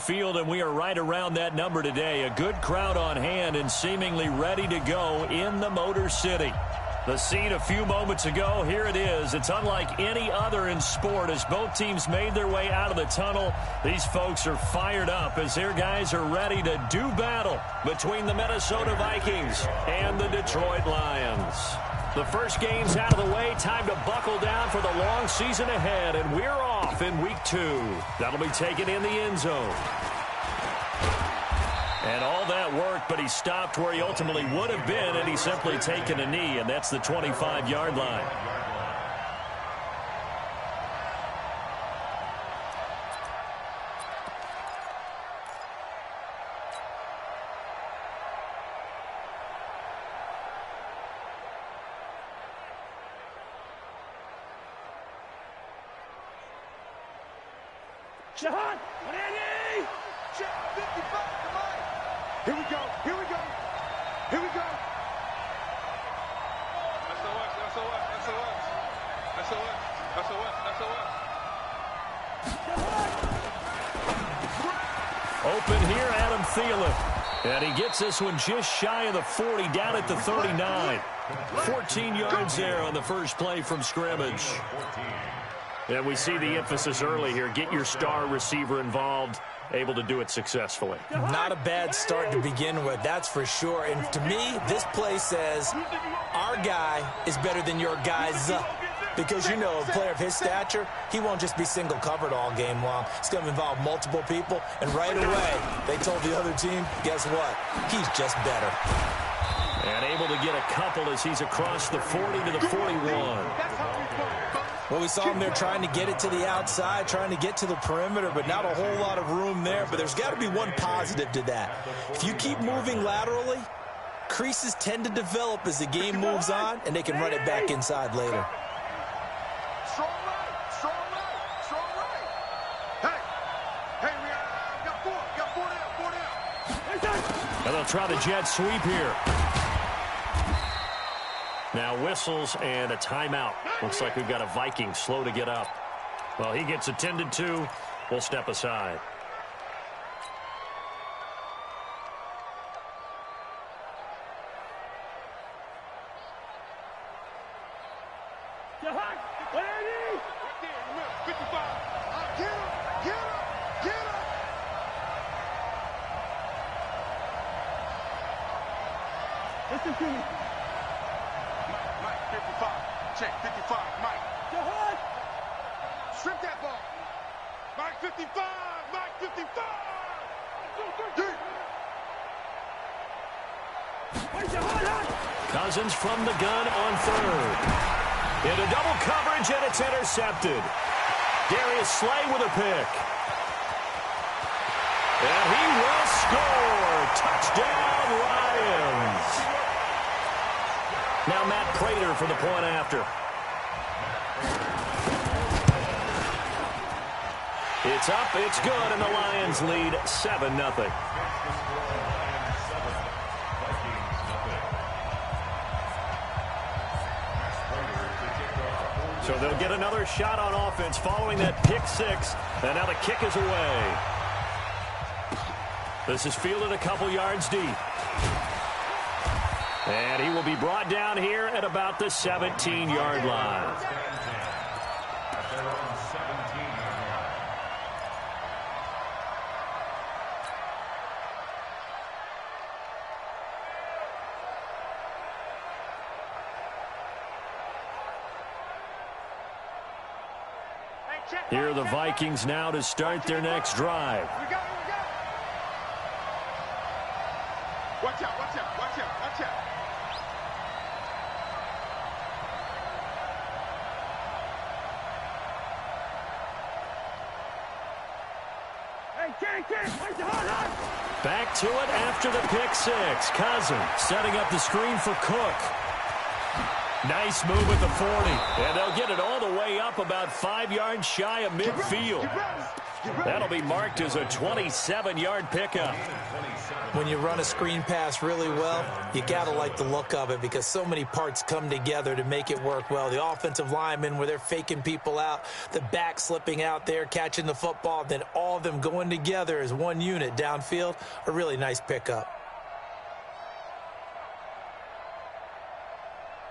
field, and we are right around that number today. A good crowd on hand and seemingly ready to go in the Motor City. The scene a few moments ago, here it is. It's unlike any other in sport as both teams made their way out of the tunnel. These folks are fired up as their guys are ready to do battle between the Minnesota Vikings and the Detroit Lions. The first game's out of the way. Time to buckle down for the long season ahead, and we're off in week 2. That'll be taken in the end zone. And all that worked, but he stopped where he ultimately would have been, and he's simply taken a knee, and that's the 25-yard line. Shahan! Ready! Check 55, come on! Here we go, here we go, here we go! Open here, Adam Thielen. And he gets this one just shy of the 40, down at the 39. 14 yards there on the first play from scrimmage. And we see the emphasis early here. Get your star receiver involved, able to do it successfully. Not a bad start to begin with, that's for sure. And to me, this play says our guy is better than your guys. Because, you know, a player of his stature, he won't just be single covered all game long. It's going to involve multiple people. And right away, they told the other team, guess what? He's just better. And able to get a couple as he's across the 40 to the 41. Well, we saw him there trying to get it to the outside, trying to get to the perimeter, but not a whole lot of room there. But there's got to be one positive to that. If you keep moving laterally, creases tend to develop as the game moves on, and they can run it back inside later. Strong right, strong right, strong right. Hey, we got four down. And they'll try the jet sweep here. Now whistles and a timeout. Looks like we've got a Viking slow to get up. Well, he gets attended to. We'll step aside. Listen to me. Mike, 55. Check, 55. Mike. Jahan! Strip that ball. Mike, 55. Mike, 55. Cousins from the gun on third. Into double coverage, and it's intercepted. Darius Slay with a pick. And he will score. Touchdown, Lions. Now Matt Prater for the point after. It's up, it's good, and the Lions lead 7-0. So they'll get another shot on offense following that pick six, and now the kick is away. This is fielded a couple yards deep. And he will be brought down here at about the 17-yard line. Here are the Vikings now to start their next drive. Watch out, watch out, watch out, watch out. Back to it after the pick six. Cousins setting up the screen for Cook. Nice move at the 40. And they'll get it all the way up about 5 yards shy of midfield. That'll be marked as a 27-yard pickup. When you run a screen pass really well, you got to like the look of it because so many parts come together to make it work well. The offensive linemen, where they're faking people out, the back slipping out there, catching the football, then all of them going together as one unit downfield, a really nice pickup.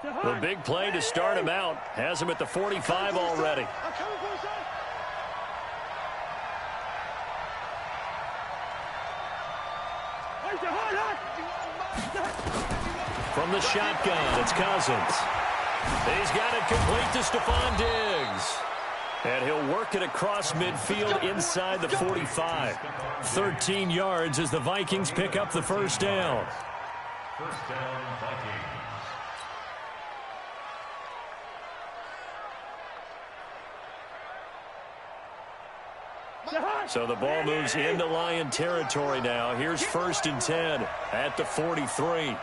The big play to start him out has him at the 45 already. From the shotgun, it's Cousins. He's got it complete to Stephon Diggs. And he'll work it across midfield inside the 45. 13 yards as the Vikings pick up the first down. First down, Vikings. So the ball moves into Lion territory now. Here's 1st and 10 at the 43.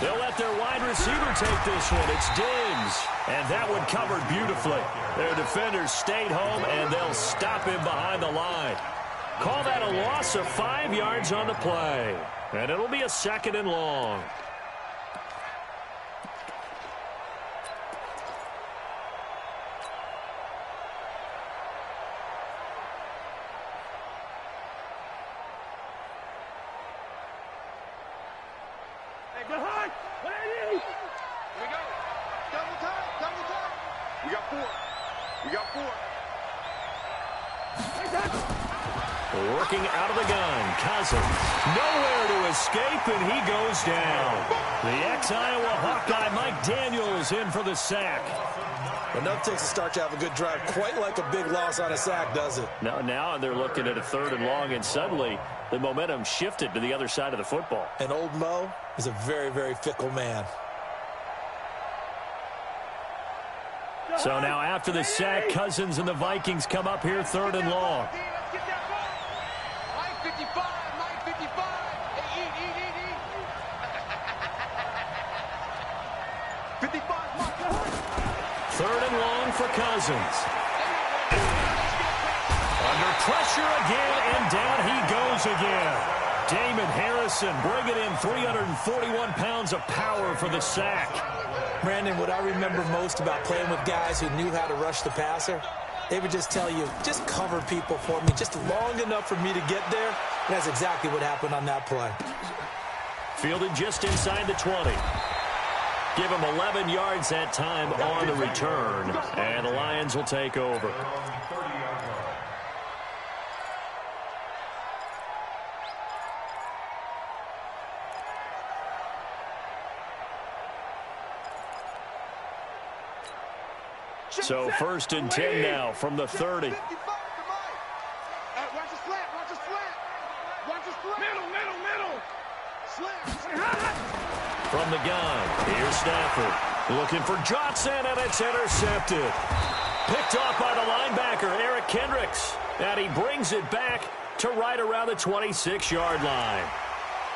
They'll let their wide receiver take this one. It's Diggs. And that one covered beautifully. Their defenders stayed home, and they'll stop him behind the line. Call that a loss of 5 yards on the play. And it'll be a 2nd and long. Working out of the gun, Cousins. Nowhere to escape, and he goes down. The ex-Iowa Hawkeye Mike Daniels in for the sack. Enough takes a start to have a good drive. Quite like a big loss on a sack, does it? Now they're looking at a 3rd and long, and suddenly the momentum shifted to the other side of the football. And old Mo is a very, very fickle man. So now after the sack, Cousins and the Vikings come up here 3rd and long. Mike 55, Mike 55. Hey, eat. 55, Mike. 3rd and long for Cousins. Under pressure again, and down he goes again. Damon Harrison bringing in 341 pounds of power for the sack. Brandon, what I remember most about playing with guys who knew how to rush the passer, they would just tell you, just cover people for me, just long enough for me to get there. And that's exactly what happened on that play. Fielded just inside the 20. Give him 11 yards that time on the return. And the Lions will take over. So 1st and 10 now from the 30. Watch the slant. Middle. Slant. From the gun, here's Stafford. Looking for Johnson, and it's intercepted. Picked off by the linebacker, Eric Kendricks. And he brings it back to right around the 26-yard line.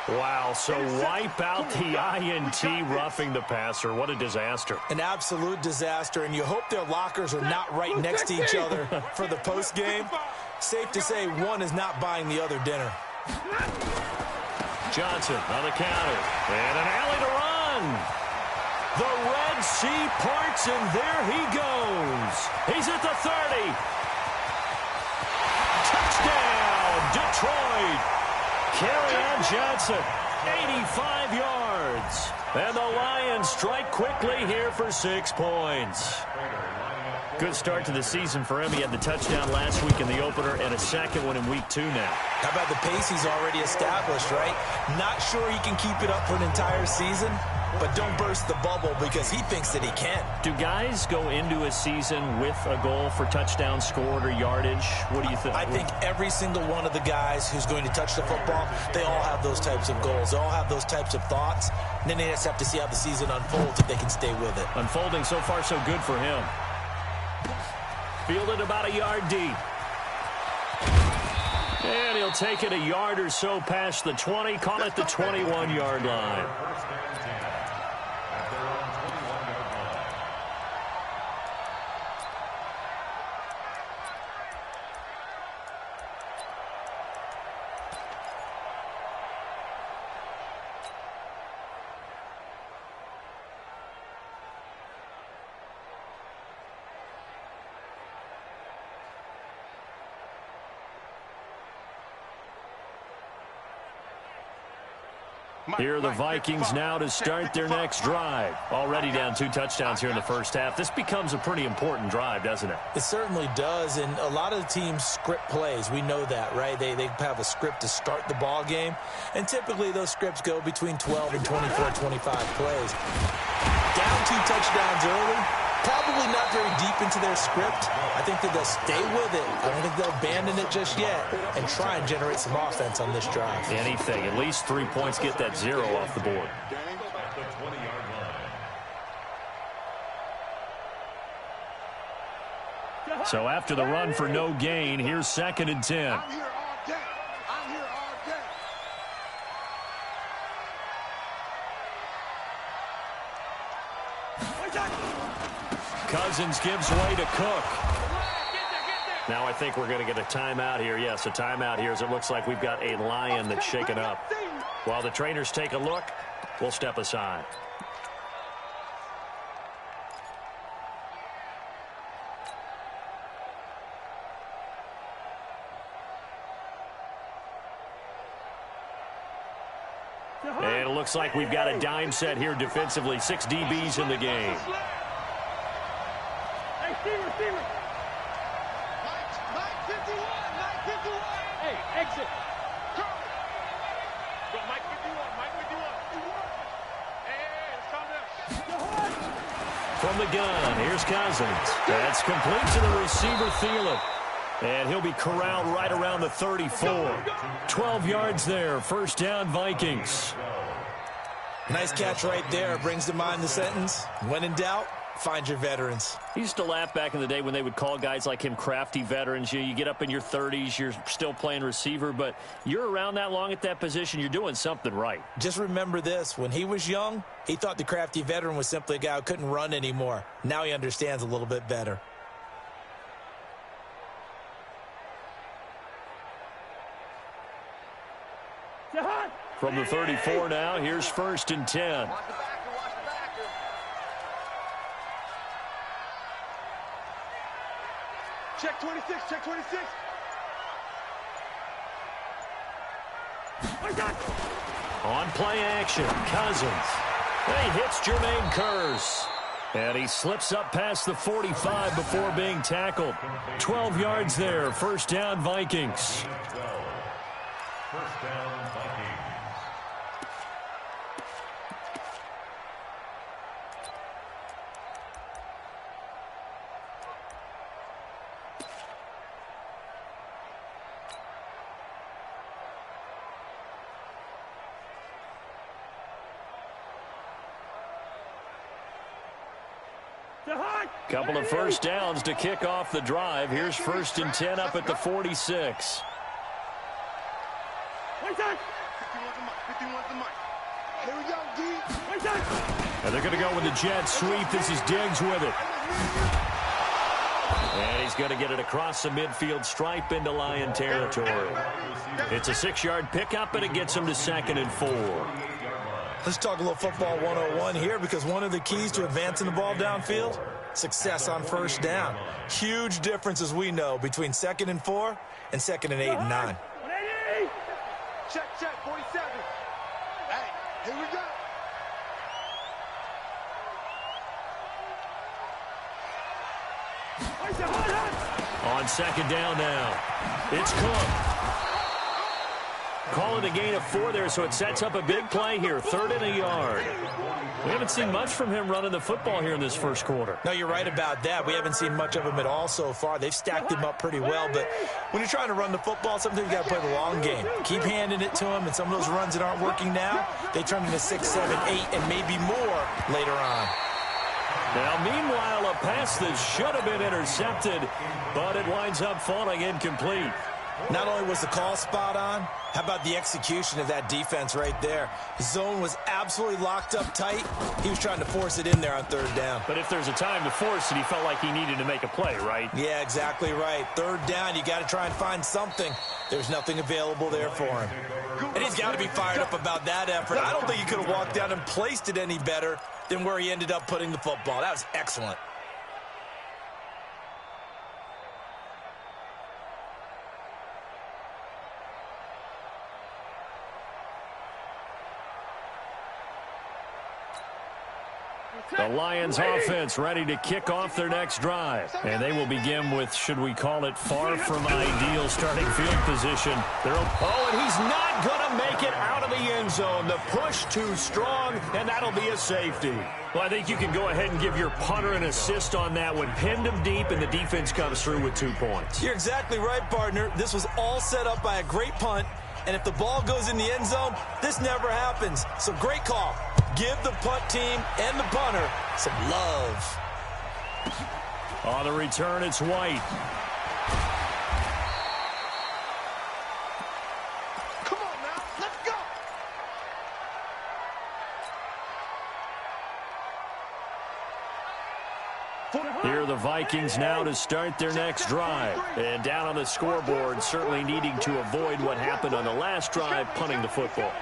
Wow, so wipe out the INT roughing the passer. What a disaster. An absolute disaster, and you hope their lockers are not right next to each other for the postgame. Safe to say one is not buying the other dinner. Johnson on the counter, and an alley to run. The Red Sea parts, and there he goes. He's at the 30. Touchdown, Detroit. Kerryon Johnson, 85 yards. And the Lions strike quickly here for 6 points. Good start to the season for him. He had the touchdown last week in the opener and a second one in week 2 now. How about the pace he's already established, right? Not sure he can keep it up for an entire season, but don't burst the bubble because he thinks that he can. Do guys go into a season with a goal for touchdown scored or yardage? What do you think? I think every single one of the guys who's going to touch the football, they all have those types of goals. They all have those types of thoughts. And then they just have to see how the season unfolds if they can stay with it. Unfolding so far so good for him. Fielded about a yard deep. And he'll take it a yard or so past the 20. Call it the 21-yard line. Here are the Vikings now to start their next drive. Already down 2 touchdowns here in the first half. This becomes a pretty important drive, doesn't it? It certainly does, and a lot of the teams script plays. We know that, right? They have a script to start the ball game, and typically those scripts go between 12 and 24, 25 plays. Down 2 touchdowns early, probably not very deep into their script. I think that they'll stay with it. I don't think they'll abandon it just yet and try and generate some offense on this drive. Anything. At least 3 points, get that 0 off the board. So after the run for no gain, here's 2nd and 10. I'm here all day. I'm here all day. Cousins gives way to Cook. Now I think we're going to get a timeout here. Yes, a timeout here as it looks like we've got a lion that's shaken up. While the trainers take a look, we'll step aside. And it looks like we've got a dime set here defensively. 6 DBs in the game. Hey, Steven. Mike 51. Hey, exit. Go, Mike 51. Hey, let's calm down. From the gun, here's Cousins. That's complete to the receiver, Thielen. And he'll be corralled right around the 34. 12 yards there. First down, Vikings. Nice catch right there. Brings to mind the sentence, when in doubt, find your veterans. He used to laugh back in the day when they would call guys like him crafty veterans. You get up in your 30s, you're still playing receiver, but you're around that long at that position, you're doing something right. Just remember this. When he was young, he thought the crafty veteran was simply a guy who couldn't run anymore. Now he understands a little bit better. From the 34 now, here's 1st and 10. Check 26. On play action, Cousins. And he hits Jermaine Kearse. And he slips up past the 45 before being tackled. 12 yards there, first down Vikings. First down, Vikings. Couple of first downs to kick off the drive. Here's 1st and 10 up at the 46. 51's the mic. Here we go, D. And they're going to go with the jet sweep. This is Diggs with it. And he's going to get it across the midfield stripe into Lion territory. It's a 6-yard pickup, and it gets him to 2nd and 4. Let's talk a little football 101 here, because one of the keys to advancing the ball downfield, success on first down. Huge difference, as we know, between 2nd and 4 and 2nd and 8 and 9. Check, 47. Hey, here we go. On 2nd down now, it's Cook. Calling a gain of 4 there, so it sets up a big play here. 3rd and a yard. We haven't seen much from him running the football here in this first quarter. No, you're right about that. We haven't seen much of him at all so far. They've stacked him up pretty well, but when you're trying to run the football, sometimes you got to play the long game. Keep handing it to him, and some of those runs that aren't working now, they turn into 6, 7, 8, and maybe more later on. Now, meanwhile, a pass that should have been intercepted, but it winds up falling incomplete. Not only was the call spot on, how about the execution of that defense right there? The zone was absolutely locked up tight. He was trying to force it in there on 3rd down. But if there's a time to force it, he felt like he needed to make a play, right? Yeah, exactly right. 3rd down, you got to try and find something. There's nothing available there for him. And he's got to be fired up about that effort. I don't think he could have walked down and placed it any better than where he ended up putting the football. That was excellent. The Lions offense ready to kick off their next drive. And they will begin with, should we call it, far from ideal starting field position. Oh, and he's not going to make it out of the end zone. The push too strong, and that'll be a safety. Well, I think you can go ahead and give your punter an assist on that one. Pinned him deep, and the defense comes through with 2 points. You're exactly right, partner. This was all set up by a great punt. And if the ball goes in the end zone, this never happens. So great call. Give the punt team and the punter some love. On the return, it's White. Come on now, let's go. Here are the Vikings now to start their next drive. And down on the scoreboard, certainly needing to avoid what happened on the last drive, punting the football.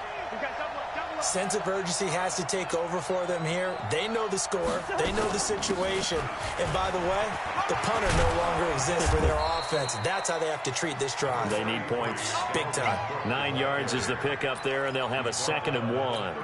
Sense of urgency has to take over for them here. They know the score. They know the situation. And by the way, the punter no longer exists for their offense. That's how they have to treat this drive. They need points. Big time. 9 yards is the pickup there, and they'll have a 2nd and 1.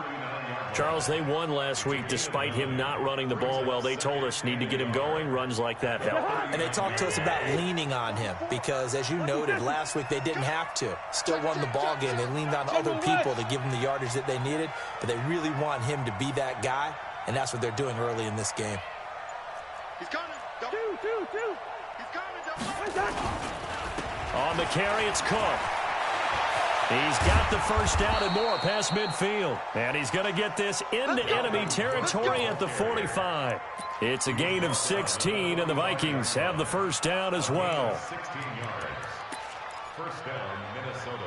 Charles, they won last week despite him not running the ball well. They told us need to get him going. Runs like that help. And they talked to us about leaning on him because, as you noted, last week they didn't have to. Still won the ball game. They leaned on other people to give them the yardage that they needed, but they really want him to be that guy, and that's what they're doing early in this game. He's coming. Two. He's coming. On the carry, it's Cook. He's got the first down and more past midfield. And he's going to get this into enemy territory at the 45. It's a gain of 16, and the Vikings have the first down as well. 16 yards. First down, Minnesota.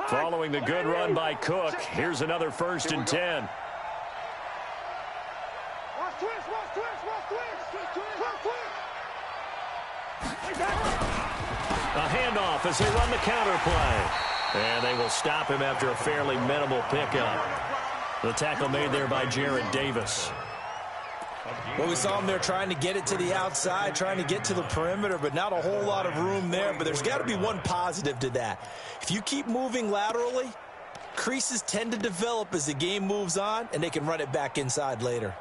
Following the good run by Cook, here's another 1st and 10. A handoff as they run the counter play. And they will stop him after a fairly minimal pickup. The tackle made there by Jarrad Davis. Well, we saw him there trying to get it to the outside, trying to get to the perimeter, but not a whole lot of room there. But there's got to be one positive to that. If you keep moving laterally, creases tend to develop as the game moves on, and they can run it back inside later.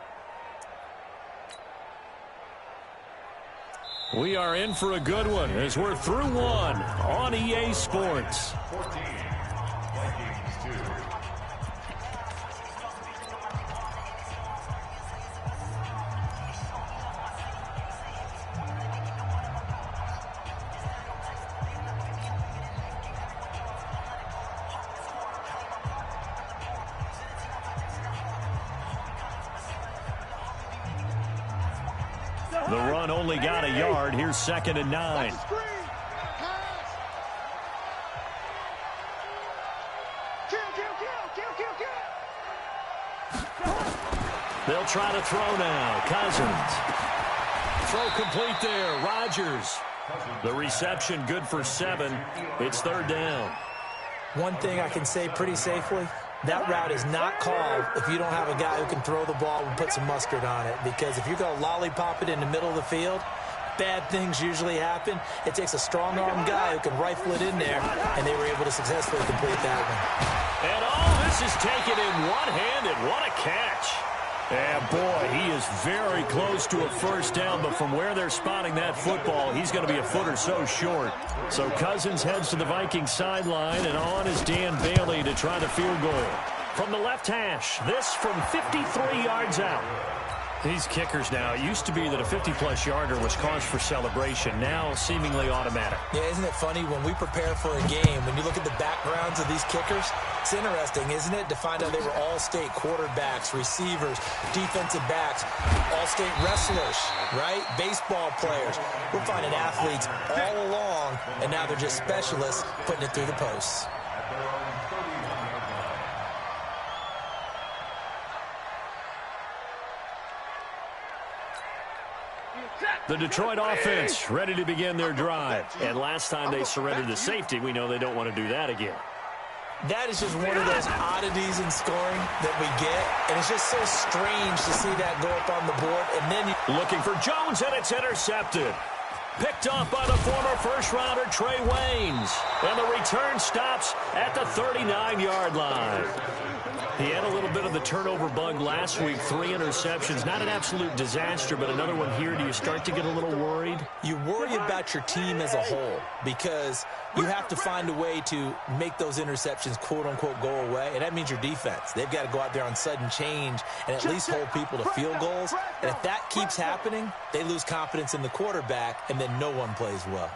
We are in for a good one as we're through one on EA Sports. 14, Vikings 2. The run only got a yard. Here's 2nd and 9. They'll try to throw now. Cousins. Throw complete there. Rodgers. The reception good for 7. It's 3rd down. One thing I can say pretty safely, that route is not called if you don't have a guy who can throw the ball and put some mustard on it. Because if you're going to lollipop it in the middle of the field, bad things usually happen. It takes a strong-arm guy who can rifle it in there, and they were able to successfully complete that one. And all this is taken in one hand, and what a catch. And boy, he is very close to a 1st down, but from where they're spotting that football, he's going to be a foot or so short. So Cousins heads to the Vikings sideline, and on is Dan Bailey to try the field goal. From the left hash, this from 53 yards out. These kickers now, it used to be that a 50-plus yarder was cause for celebration, now seemingly automatic. Yeah, isn't it funny when we prepare for a game, when you look at the backgrounds of these kickers, it's interesting, isn't it, to find out they were all-state quarterbacks, receivers, defensive backs, all-state wrestlers, right? Baseball players. We're finding athletes all along, and now they're just specialists putting it through the posts. The Detroit offense ready to begin their drive. And last time they surrendered the safety, we know they don't want to do that again. That is just one of those oddities in scoring that we get. And it's just so strange to see that go up on the board. And then looking for Jones, and it's intercepted. Picked off by the former first-rounder Trey Waynes. And the return stops at the 39-yard line. He had a little bit of the turnover bug last week, 3 interceptions. Not an absolute disaster, but another one here. Do you start to get a little worried? You worry about your team as a whole because you have to find a way to make those interceptions, quote-unquote, go away, and that means your defense. They've got to go out there on sudden change and at least hold people to field goals. And if that keeps happening, they lose confidence in the quarterback, and then no one plays well.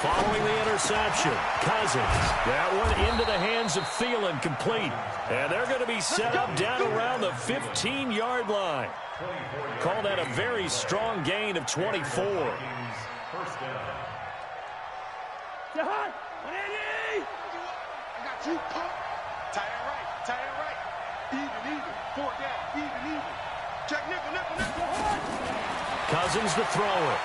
Following the interception, Cousins. That one into the hands of Thielen, complete. And they're going to be set up down around the 15-yard line. Call that a very strong gain of 24. First down. I got you. Tight end right. Even. 4 down. Even. Check nickel. Cousins to throw it.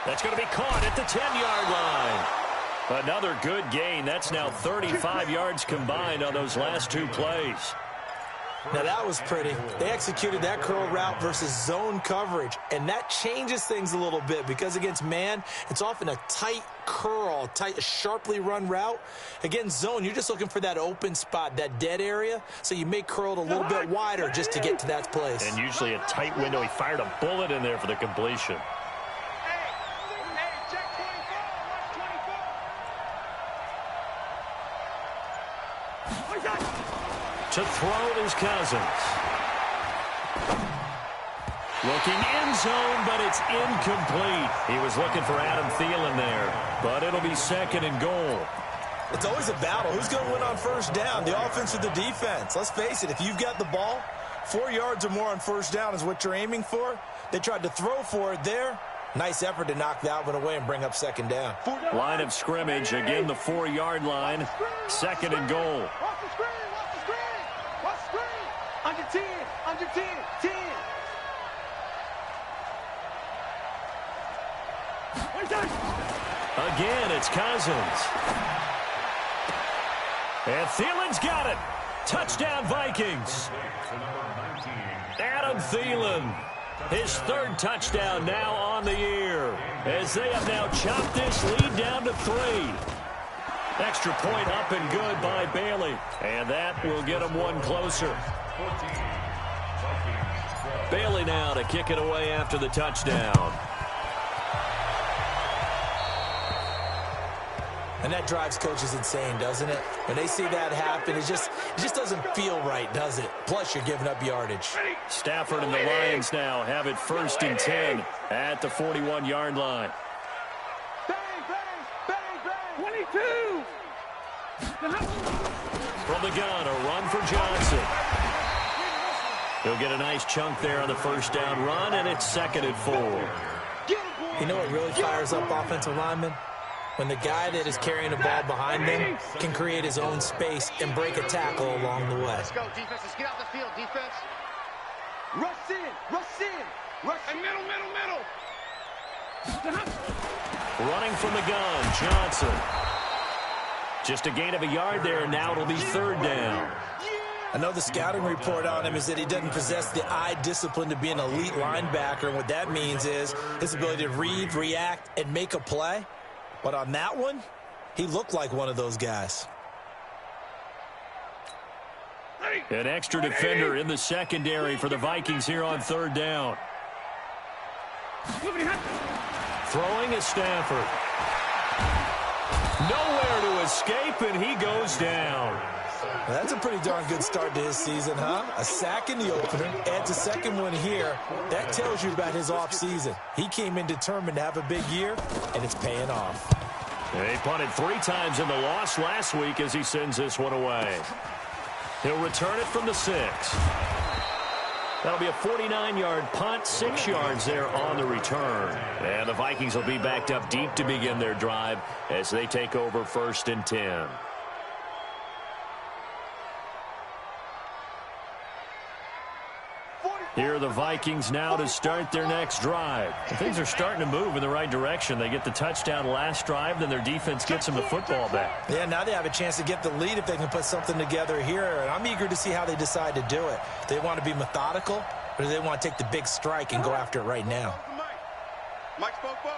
That's going to be caught at the 10-yard line. Another good gain. That's now 35 yards combined on those last 2 plays. Now, that was pretty. They executed that curl route versus zone coverage, and that changes things a little bit because against man, it's often a tight curl, sharply run route. Against zone, you're just looking for that open spot, that dead area, so you may curl it a little bit wider just to get to that place. And usually a tight window. He fired a bullet in there for the completion. To throw is Cousins. Looking end zone, but it's incomplete. He was looking for Adam Thielen there, but it'll be 2nd and goal. It's always a battle. Who's going to win on first down, the offense or the defense? Let's face it, if you've got the ball, 4 yards or more on first down is what you're aiming for. They tried to throw for it there. Nice effort to knock that one away and bring up 2nd down. Line of scrimmage, again the 4-yard line, 2nd and goal. Under 10. Again, it's Cousins. And Thielen's got it. Touchdown, Vikings. Adam Thielen, his 3rd touchdown now on the year, as they have now chopped this lead down to 3. Extra point up and good by Bailey, and that will get them one closer. Bailey now to kick it away after the touchdown. And that drives coaches insane, doesn't it? When they see that happen, it just doesn't feel right, does it? Plus, you're giving up yardage. Stafford and the Lions now have it 1st and 10 at the 41-yard line. Bang, 22. From the gun, a run for Johnson. He'll get a nice chunk there on the first down run, and it's 2nd and 4. You know what really fires up offensive linemen? When the guy that is carrying the ball behind them can create his own space and break a tackle along the way. Let's go, defense. Let's get out the field, defense. Rush in. Middle. Running from the gun, Johnson. Just a gain of a yard there, and now it'll be 3rd down. I know the scouting report on him is that he doesn't possess the eye discipline to be an elite linebacker, and what that means is his ability to read, react, and make a play. But on that one, he looked like one of those guys. An extra defender in the secondary for the Vikings here on 3rd down. Throwing is Stafford. Nowhere to escape, and he goes down. Well, that's a pretty darn good start to his season, huh? A sack in the opener, adds a 2nd one here. That tells you about his offseason. He came in determined to have a big year, and it's paying off. He punted 3 times in the loss last week as he sends this one away. He'll return it from the 6. That'll be a 49-yard punt, 6 yards there on the return. And the Vikings will be backed up deep to begin their drive as they take over 1st and 10. Here are the Vikings now to start their next drive. Things are starting to move in the right direction. They get the touchdown last drive, then their defense gets them the football back. Yeah, now they have a chance to get the lead if they can put something together here. And I'm eager to see how they decide to do it. Do they want to be methodical, or do they want to take the big strike and go after it right now? Mike Spoke Bow.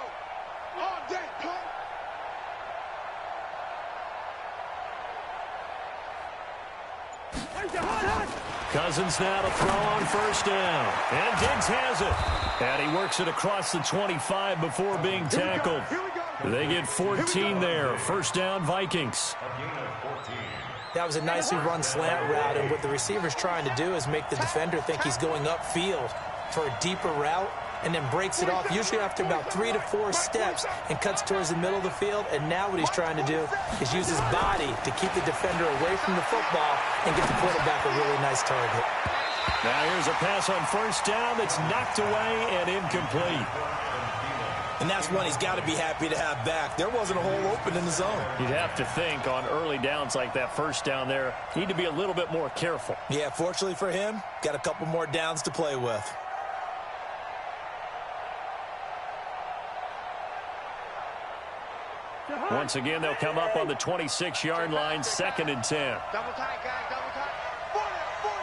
All day, come. Cousins now to throw on first down. And Diggs has it. And he works it across the 25 before being tackled. They get 14 there. First down, Vikings. That was a nicely run slant route, and what the receiver's trying to do is make the defender think he's going upfield for a deeper route, and then breaks it off, usually after about 3 to 4 steps, and cuts towards the middle of the field. And now what he's trying to do is use his body to keep the defender away from the football and get the quarterback a really nice target. Now here's a pass on first down that's knocked away and incomplete. And that's one he's got to be happy to have back. There wasn't a hole open in the zone. You'd have to think on early downs like that first down there, need to be a little bit more careful. Yeah, fortunately for him, got a couple more downs to play with. Once again, they'll come up on the 26-yard line, 2nd and 10. Double tight, guys, double tight. 40, 40.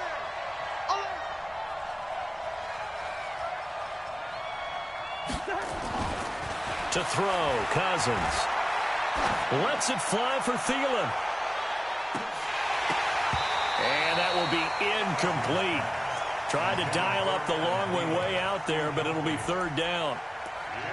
To throw, Cousins. Lets it fly for Thielen. And that will be incomplete. Tried to dial up the long way out there, but it'll be 3rd down.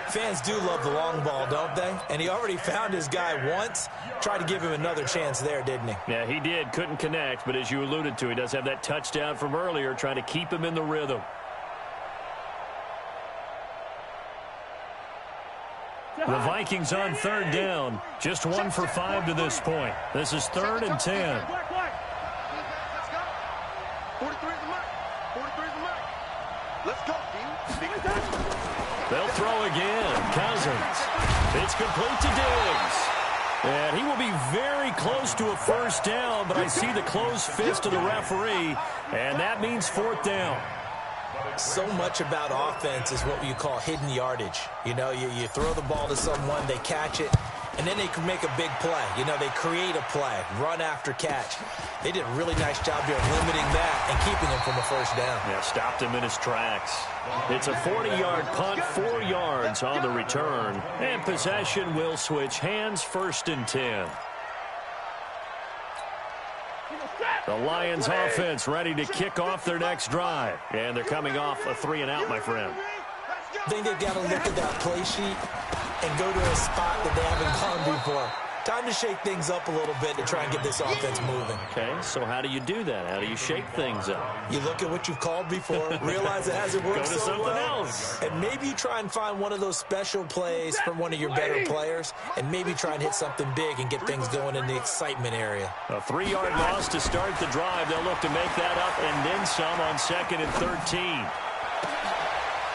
Fans do love the long ball, don't they? And he already found his guy once. Tried to give him another chance there, didn't he? Yeah, he did. Couldn't connect, but as you alluded to, he does have that touchdown from earlier, trying to keep him in the rhythm. The Vikings on 3rd down. Just 1 for 5 to this point. This is 3rd and 10. 43 is the mark. 43 is the mark. Let's go, team. They'll throw again. Cousins. It's complete to Diggs. And he will be very close to a first down, but I see the closed fist of the referee, and that means 4th down. So much about offense is what you call hidden yardage. You know, you throw the ball to someone, they catch it, and then they can make a big play. You know, they create a play, run after catch. They did a really nice job here limiting that and keeping him from a first down. Yeah, stopped him in his tracks. It's a 40-yard punt, 4 yards on the return, and possession will switch hands, 1st and 10. The Lions offense ready to kick off their next drive. And they're coming off a 3-and-out, my friend. I think they've got to look at that play sheet and go to a spot that they haven't gone before. Time to shake things up a little bit to try and get this offense moving. Okay, so how do you do that? How do you shake things up? You look at what you've called before, realize it hasn't worked Go to so something well, else. and maybe you try and find one of those special plays from one of your better players, and maybe try and hit something big and get things going in the excitement area. A 3-yard loss to start the drive. They'll look to make that up and then some on 2nd and 13.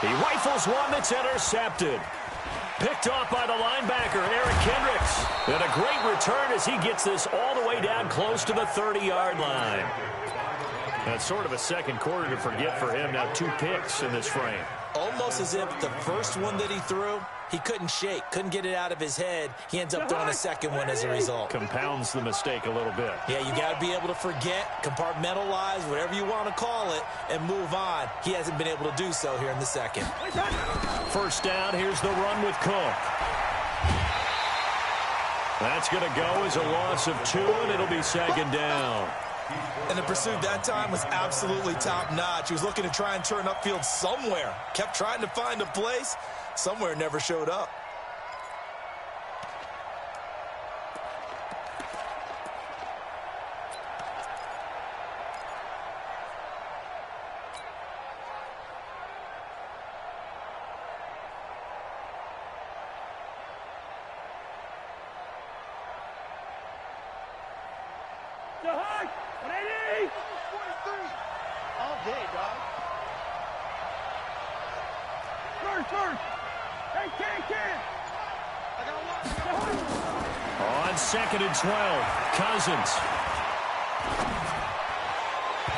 He rifles one that's intercepted. Picked off by the linebacker, Eric Kendricks. And a great return as he gets this all the way down close to the 30-yard line. That's sort of a second quarter to forget for him. Now 2 picks in this frame. Almost as if the first one that he threw, he couldn't shake, couldn't get it out of his head. He ends up throwing a second one as a result. Compounds the mistake a little bit. Yeah, you got to be able to forget, compartmentalize, whatever you want to call it, and move on. He hasn't been able to do so here in the second. First down, here's the run with Cook. That's going to go as a loss of 2, and it'll be 2nd down. And the pursuit that time was absolutely top-notch. He was looking to try and turn upfield somewhere. Kept trying to find a place. Somewhere never showed up. All day, dog. Hey, Ken. I got one. On 2nd and 12, Cousins.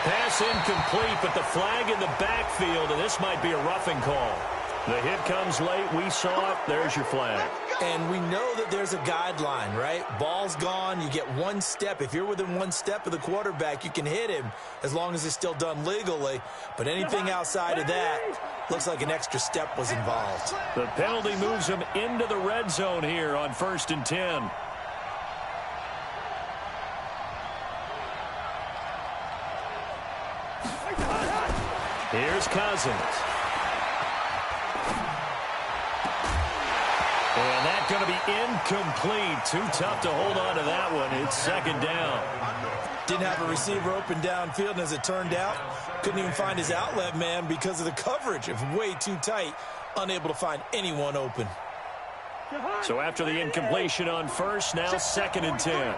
Pass incomplete, but the flag in the backfield, and this might be a roughing call. The hit comes late. We saw it. There's your flag. And we know that there's a guideline, right? Ball's gone. You get one step. If you're within one step of the quarterback, you can hit him as long as it's still done legally. But anything outside of that looks like an extra step was involved. The penalty moves him into the red zone here on 1st and 10. Here's Cousins. And that's going to be incomplete. Too tough to hold on to that one. It's 2nd down. Didn't have a receiver open downfield, and as it turned out, couldn't even find his outlet man because of the coverage. It was way too tight, unable to find anyone open. So after the incompletion on 1st, now 2nd and 10.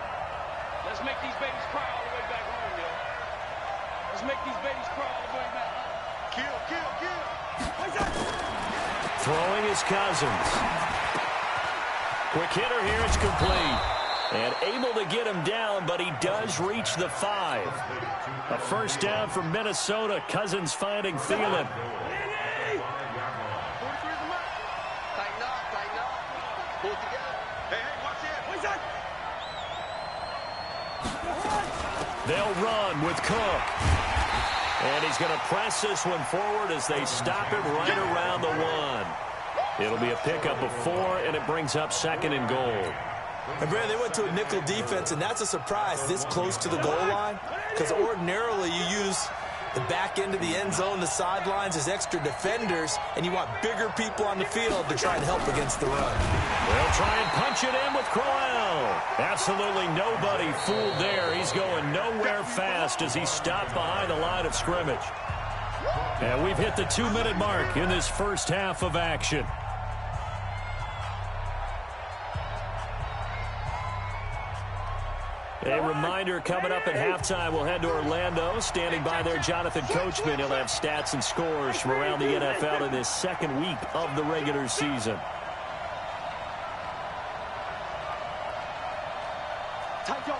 Let's make these babies cry all the way back home, yo. Let's make these babies cry all the way back home. Kill, kill, kill. Throwing is Cousins. Quick hitter here, it's complete. And able to get him down, but he does reach the 5. A 1st down for Minnesota. Cousins finding Thielen. Tighten up. Pull it together. Hey, watch it. They'll run with Cook. And he's going to press this one forward as they stop it right around the 1. It'll be a pickup of 4, and it brings up 2nd and goal. And, Brad, they went to a nickel defense, and that's a surprise this close to the goal line because ordinarily you use the back end of the end zone, the sidelines as extra defenders, and you want bigger people on the field to try and help against the run. They'll try and punch it in with Crowell. Absolutely nobody fooled there. He's going nowhere fast as he stopped behind the line of scrimmage. And we've hit the 2-minute mark in this first half of action. A reminder, coming up at halftime, we'll head to Orlando. Standing by there, Jonathan Coachman. He'll have stats and scores from around the NFL in this 2nd week of the regular season. Tight go.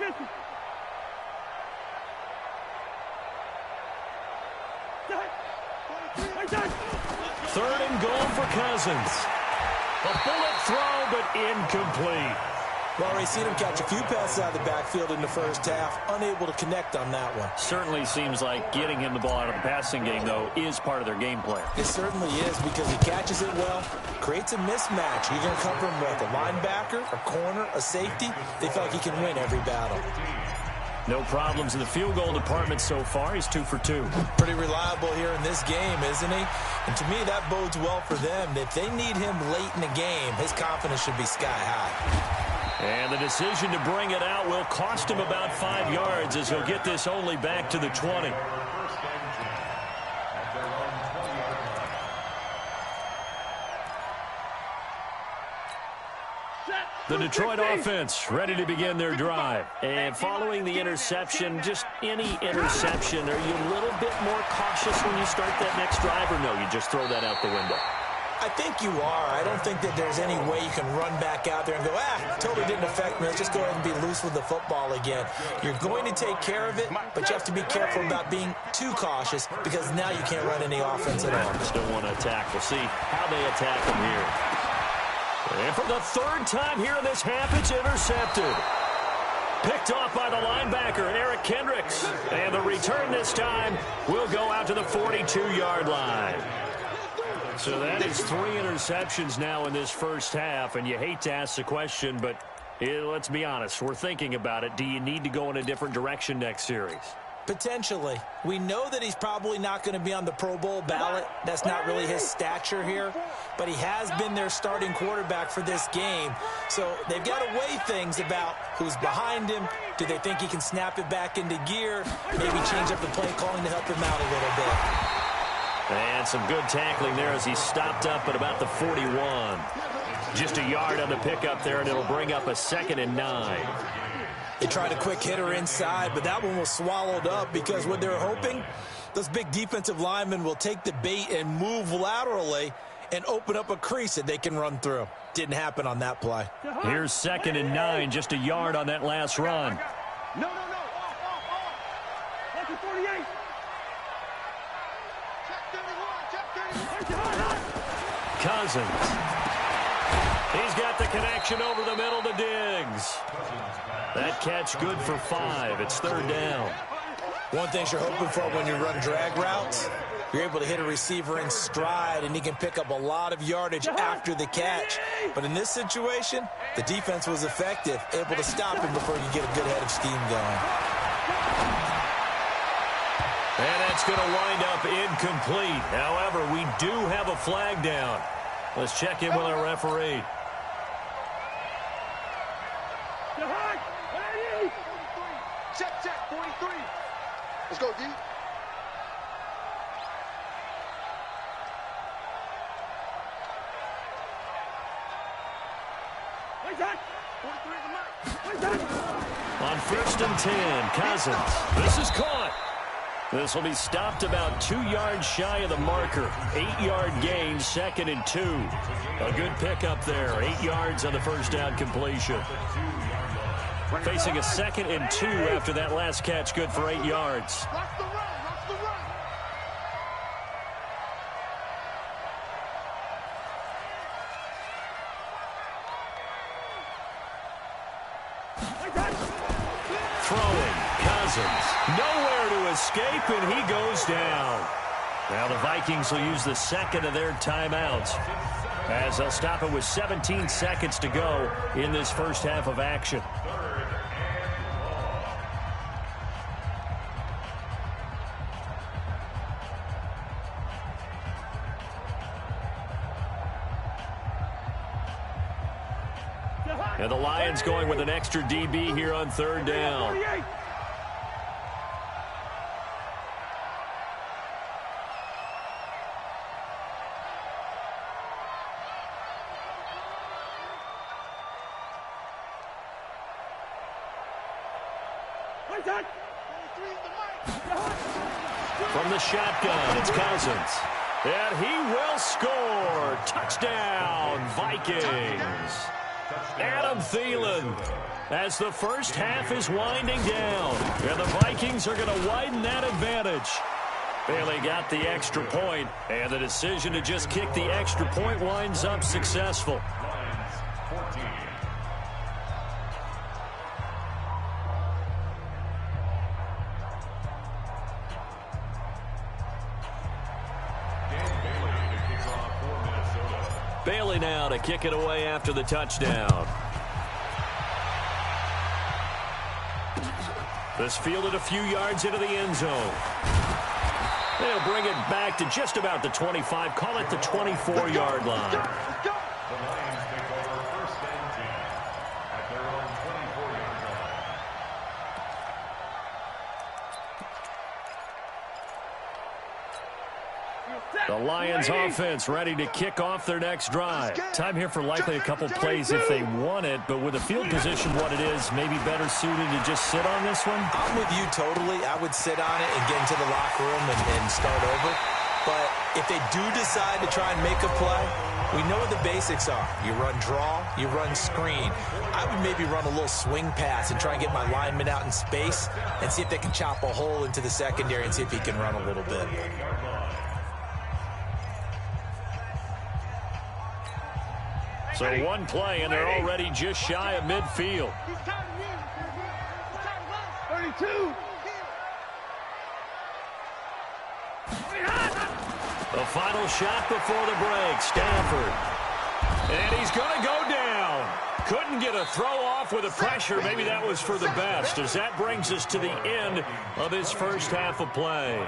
50. 3rd and goal for Cousins. A bullet throw, but incomplete. Well, Ray, seen him catch a few passes out of the backfield in the first half, unable to connect on that one. Certainly seems like getting him the ball out of the passing game, though, is part of their game plan. It certainly is because he catches it well, creates a mismatch. You're going to cover him with a linebacker, a corner, a safety. They feel like he can win every battle. No problems in the field goal department so far. He's 2 for 2. Pretty reliable here in this game, isn't he? And to me, that bodes well for them. If they need him late in the game, his confidence should be sky high. And the decision to bring it out will cost him about 5 yards as he'll get this only back to the 20. The Detroit offense ready to begin their drive. And following the interception, just any interception, are you a little bit more cautious when you start that next drive, or no, you just throw that out the window? I think you are. I don't think that there's any way you can run back out there and go, totally didn't affect me. Let's just go ahead and be loose with the football again. You're going to take care of it, but you have to be careful about being too cautious because now you can't run any offense at all. Still want to attack. We'll see how they attack them here. And for the 3rd time here in this half, it's intercepted. Picked off by the linebacker, Eric Kendricks. And the return this time will go out to the 42-yard line. So that is 3 interceptions now in this first half, and you hate to ask the question, but let's be honest, we're thinking about it. Do you need to go in a different direction next series? Potentially. We know that he's probably not going to be on the Pro Bowl ballot. That's not really his stature here, but he has been their starting quarterback for this game. So they've got to weigh things about who's behind him. Do they think he can snap it back into gear? Maybe change up the play calling to help him out a little bit. And some good tackling there as he stopped up at about the 41. Just a yard on the pickup there, and it'll bring up a 2nd and 9. They tried a quick hitter inside, but that one was swallowed up because what they're hoping, those big defensive linemen will take the bait and move laterally and open up a crease that they can run through. Didn't happen on that play. Here's 2nd and 9, just a yard on that last run. No. Off. That's a 48. Check 31. Cousins. He's got the connection over the middle to Diggs. That catch good for 5. It's 3rd down. One thing you're hoping for when you run drag routes, you're able to hit a receiver in stride, and he can pick up a lot of yardage after the catch. But in this situation, the defense was effective, able to stop him before you get a good head of steam going. And that's going to wind up incomplete. However, we do have a flag down. Let's check in with our referee. Check, 43. Let's go, D. On 1st and 10, Cousins. This is caught. This will be stopped about 2 yards shy of the marker. 8-yard gain, 2nd and 2. A good pickup there. 8 yards on the first down completion. Facing a 2nd and 2 after that last catch, good for 8 yards. Watch the run. Throwing, Cousins. Nowhere to escape, and he goes down. Now the Vikings will use the 2nd of their timeouts, as they'll stop it with 17 seconds to go in this first half of action. And the Lions going with an extra DB here on 3rd down. From the shotgun, it's Cousins. And he will score. Touchdown, Vikings. Adam Thielen, as the first half is winding down, and the Vikings are going to widen that advantage. Bailey got the extra point, and the decision to just kick the extra point winds up successful. Bailey now to kick it away after the touchdown. This fielded a few yards into the end zone. They'll bring it back to just about the 25, call it the 24-yard line. The Lions take over 1st and 10 at their own 24-yard line. The Lions offense ready to kick off their next drive. Time here for likely a couple plays if they want it, but with the field position what it is, maybe better suited to just sit on this one? I'm with you totally. I would sit on it and get into the locker room and start over. But if they do decide to try and make a play, we know what the basics are. You run draw, you run screen. I would maybe run a little swing pass and try and get my lineman out in space and see if they can chop a hole into the secondary and see if he can run a little bit. So one play, and they're already just shy of midfield. 32. The final shot before the break, Stafford. And he's going to go down. Couldn't get a throw off with the pressure. Maybe that was for the best, as that brings us to the end of his first half of play.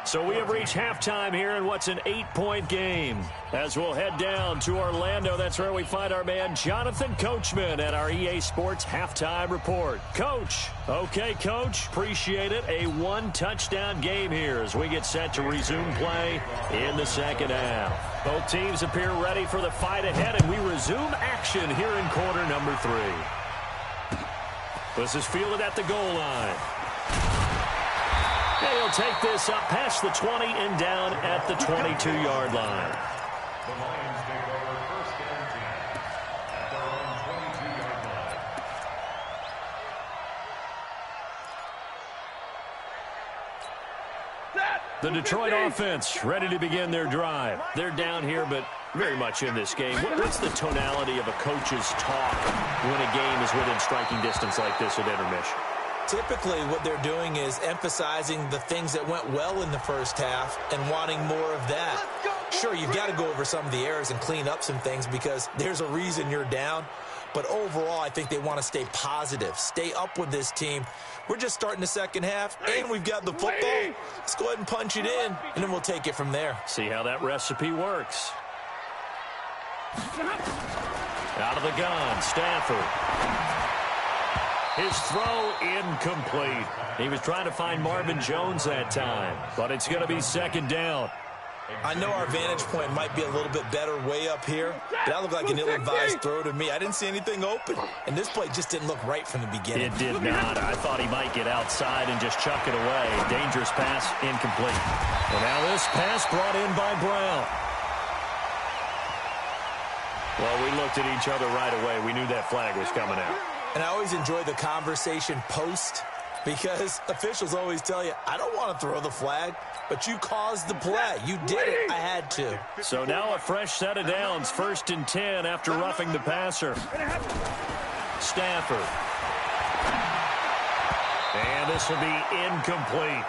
So we have reached halftime here in what's an 8-point game. As we'll head down to Orlando, that's where we find our man Jonathan Coachman at our EA Sports Halftime Report. Coach. Okay, Coach. Appreciate it. A one-touchdown game here as we get set to resume play in the second half. Both teams appear ready for the fight ahead, and we resume action here in quarter number 3. This is fielded at the goal line. And he'll take this up past the 20 and down at the 22-yard line. The Lions take over first and 10 at their own 22-yard line. The Detroit offense ready to begin their drive. They're down here, but very much in this game. What's the tonality of a coach's talk when a game is within striking distance like this at intermission? Typically, what they're doing is emphasizing the things that went well in the first half and wanting more of that. Sure, you've got to go over some of the errors and clean up some things because there's a reason you're down. But overall, I think they want to stay positive, stay up with this team. We're just starting the second half, and we've got the football. Let's go ahead and punch it in, and then we'll take it from there. See how that recipe works. Out of the gun, Stafford. His throw incomplete. He was trying to find Marvin Jones that time, but it's going to be second down. I know our vantage point might be a little bit better way up here, but that looked like an ill-advised throw to me. I didn't see anything open, and this play just didn't look right from the beginning. It did not. I thought he might get outside and just chuck it away. Dangerous pass, incomplete. And now this pass brought in by Brown. Well, we looked at each other right away. We knew that flag was coming out. And I always enjoy the conversation post because officials always tell you, I don't want to throw the flag, but you caused the play. You did it. I had to. So now a fresh set of downs, 1st and 10 after roughing the passer. Stafford. And this will be incomplete.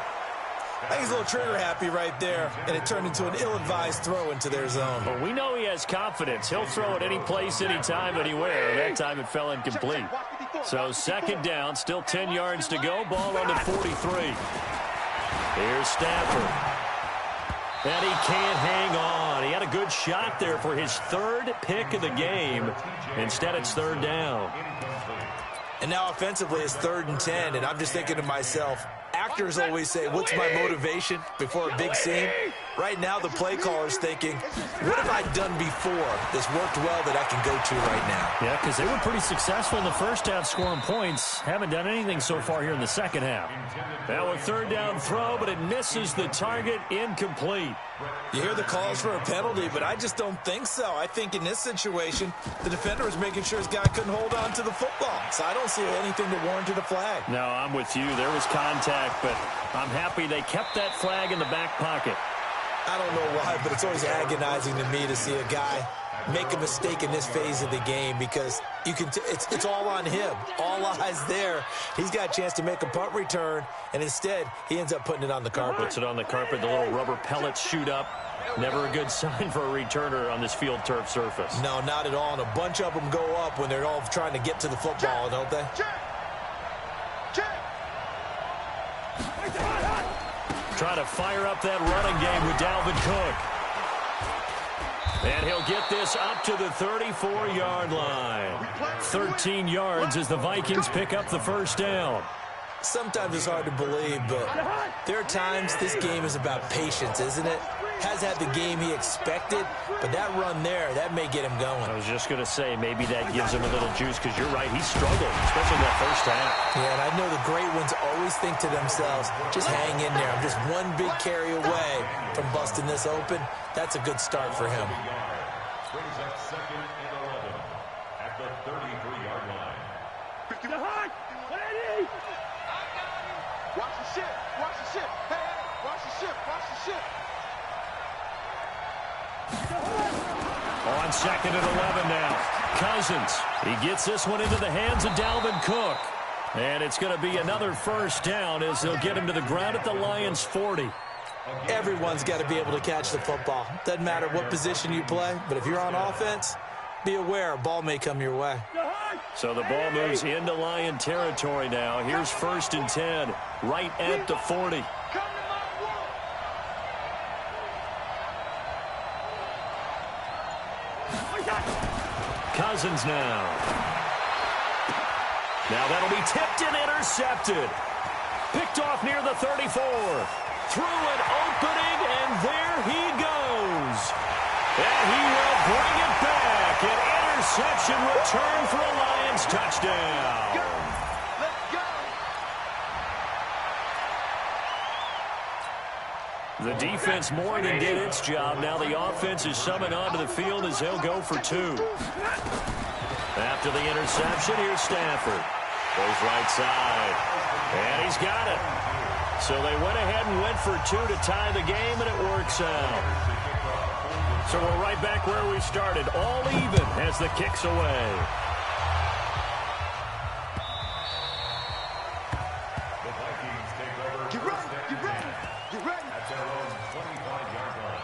I think he's a little trigger happy right there, and it turned into an ill-advised throw into their zone. But we know he has confidence. He'll throw it any place, anytime, anywhere. That time it fell incomplete. So second down, still 10 yards to go. Ball on the 43. Here's Stafford. And he can't hang on. He had a good shot there for his 3rd pick of the game. Instead, it's 3rd down. And now offensively, it's 3rd and 10, and I'm just thinking to myself, actors always say, what's my motivation before a big scene? Right now, the play caller's thinking, what have I done before that's worked well that I can go to right now? Yeah, because they were pretty successful in the first half scoring points. Haven't done anything so far here in the second half. Now a 3rd down throw, but it misses the target, incomplete. You hear the calls for a penalty, but I just don't think so. I think in this situation, the defender was making sure his guy couldn't hold on to the football. So I don't see anything that warranted a flag. No, I'm with you. There was contact, but I'm happy they kept that flag in the back pocket. I don't know why, but it's always agonizing to me to see a guy make a mistake in this phase of the game because you can it's all on him. All eyes there. He's got a chance to make a punt return, and instead he ends up putting it on the carpet. Puts it on the carpet. The little rubber pellets shoot up. Never a good sign for a returner on this field turf surface. No, not at all. And a bunch of them go up when they're all trying to get to the football, don't they? Try to fire up that running game with Dalvin Cook. And he'll get this up to the 34-yard line. 13 yards as the Vikings pick up the 1st down. Sometimes it's hard to believe, but there are times this game is about patience, isn't it? Has had the game he expected, but that run there, that may get him going. I was just going to say, maybe that gives him a little juice, because you're right, he struggled, especially that first half. Yeah, and I know the great ones always think to themselves, just hang in there. I'm just one big carry away from busting this open. That's a good start for him. Brings up 2nd and 11 at the 33-yard line. Watch the ship. Watch the ship. Hey, watch the ship. Watch the ship. On 2nd and 11 now. Cousins. He gets this one into the hands of Dalvin Cook. And it's going to be another 1st down as they'll get him to the ground at the Lions' 40. Everyone's got to be able to catch the football. Doesn't matter what position you play, but if you're on offense, be aware a ball may come your way. So the ball moves into Lion territory now. Here's 1st and 10, right at the 40. Cousins now. Now that'll be tipped and intercepted. Picked off near the 34. Through an opening, and there he goes. And he will bring it back. An interception return for a Lions touchdown. The defense more than did its job. Now the offense is summoned onto the field as they'll go for 2. After the interception, here's Stafford. Goes right side. And he's got it. So they went ahead and went for 2 to tie the game, and it works out. So we're right back where we started. All even as the kick's away. The Vikings take over. Get ready. At their own 25-yard line.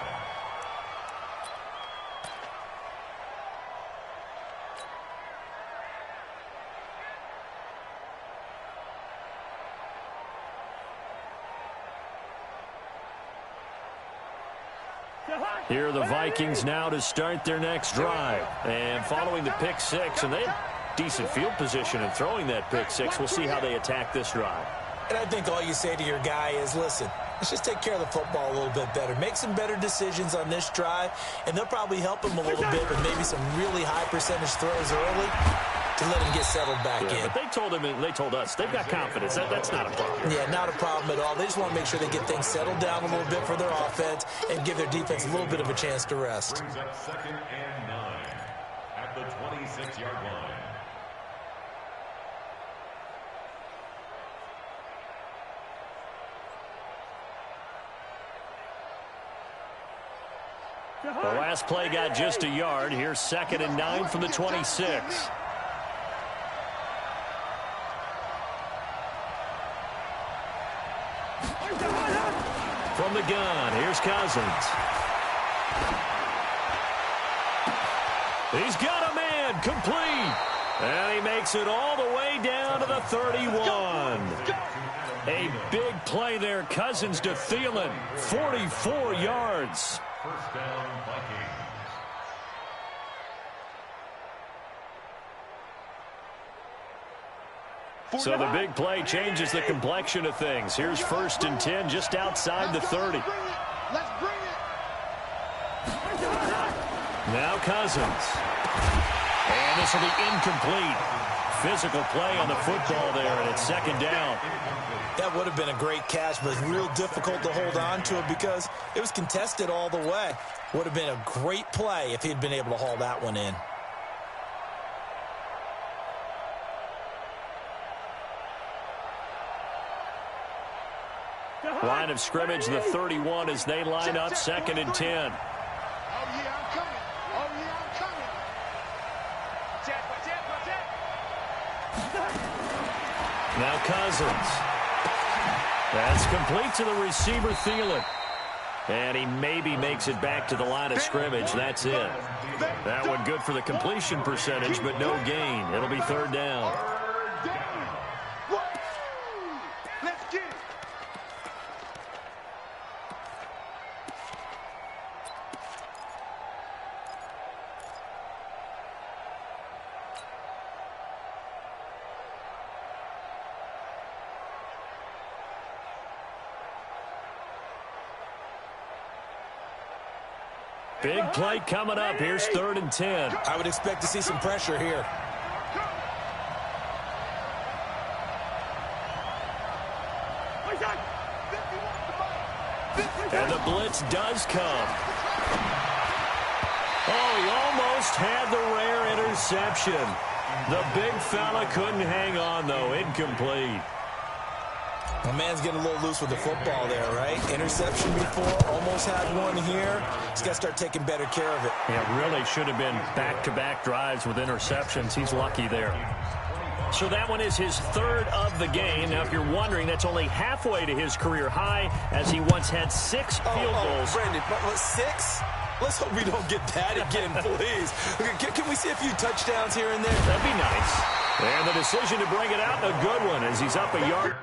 Here are the Vikings now to start their next drive. And following the pick 6, and they have decent field position in throwing that pick 6. We'll see how they attack this drive. And I think all you say to your guy is, listen, let's just take care of the football a little bit better. Make some better decisions on this drive, and they'll probably help him a little bit with maybe some really high percentage throws early to let him get settled back in. But they told us they've got confidence. That's not a problem. Yeah, not a problem at all. They just want to make sure they get things settled down a little bit for their offense and give their defense a little bit of a chance to rest. Brings up 2nd and 9 at the 26-yard line. The last play got just a yard. Here's 2nd and 9 from the 26. From the gun, here's Cousins. He's got a man, complete. And he makes it all the way down to the 31. A big play there, Cousins to Thielen, 44 yards. First down, Vikings. So the big play changes the complexion of things. Here's 1st and 10 just outside the 30. Let's bring it. Now Cousins. And this will be incomplete. Physical play on the football there, and it's 2nd down. That would have been a great catch, but real difficult to hold on to it because it was contested all the way. Would have been a great play if he'd been able to haul that one in. Line of scrimmage, the 31 as they line up, 2nd and 10. Oh, yeah, I'm coming. Oh, yeah, I'm coming. Now Cousins. That's complete to the receiver, Thielen. And he maybe makes it back to the line of scrimmage. That's it. That one good for the completion percentage, but no gain. It'll be 3rd down. Let's get it. Big play coming up. Here's 3rd and 10. I would expect to see some pressure here. And the blitz does come. Oh, he almost had the rare interception. The big fella couldn't hang on, though. Incomplete. My man's getting a little loose with the football there, right? Interception before, almost had one here. He's got to start taking better care of it. Yeah, really should have been back-to-back drives with interceptions. He's lucky there. So that one is his 3rd of the game. Now, if you're wondering, that's only halfway to his career high, as he once had 6 field goals. Brandon, 6? Let's hope we don't get that again, please. Can we see a few touchdowns here and there? That'd be nice. And the decision to bring it out, a good one, as he's up a yard.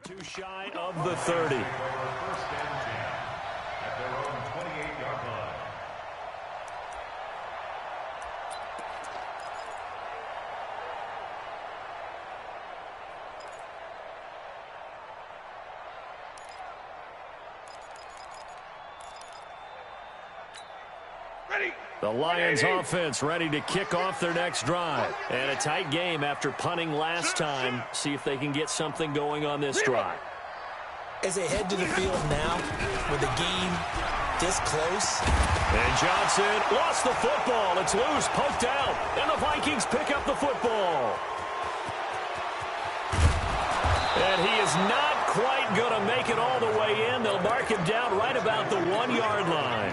Too shy of the 30. First and 10 at their own 28 The Lions offense ready to kick off their next drive. And a tight game after punting last time. See if they can get something going on this drive. As they head to the field now, with the game this close. And Johnson lost the football. It's loose, poked out. And the Vikings pick up the football. And he is not quite going to make it all the way in. They'll mark him down right about the 1-yard line.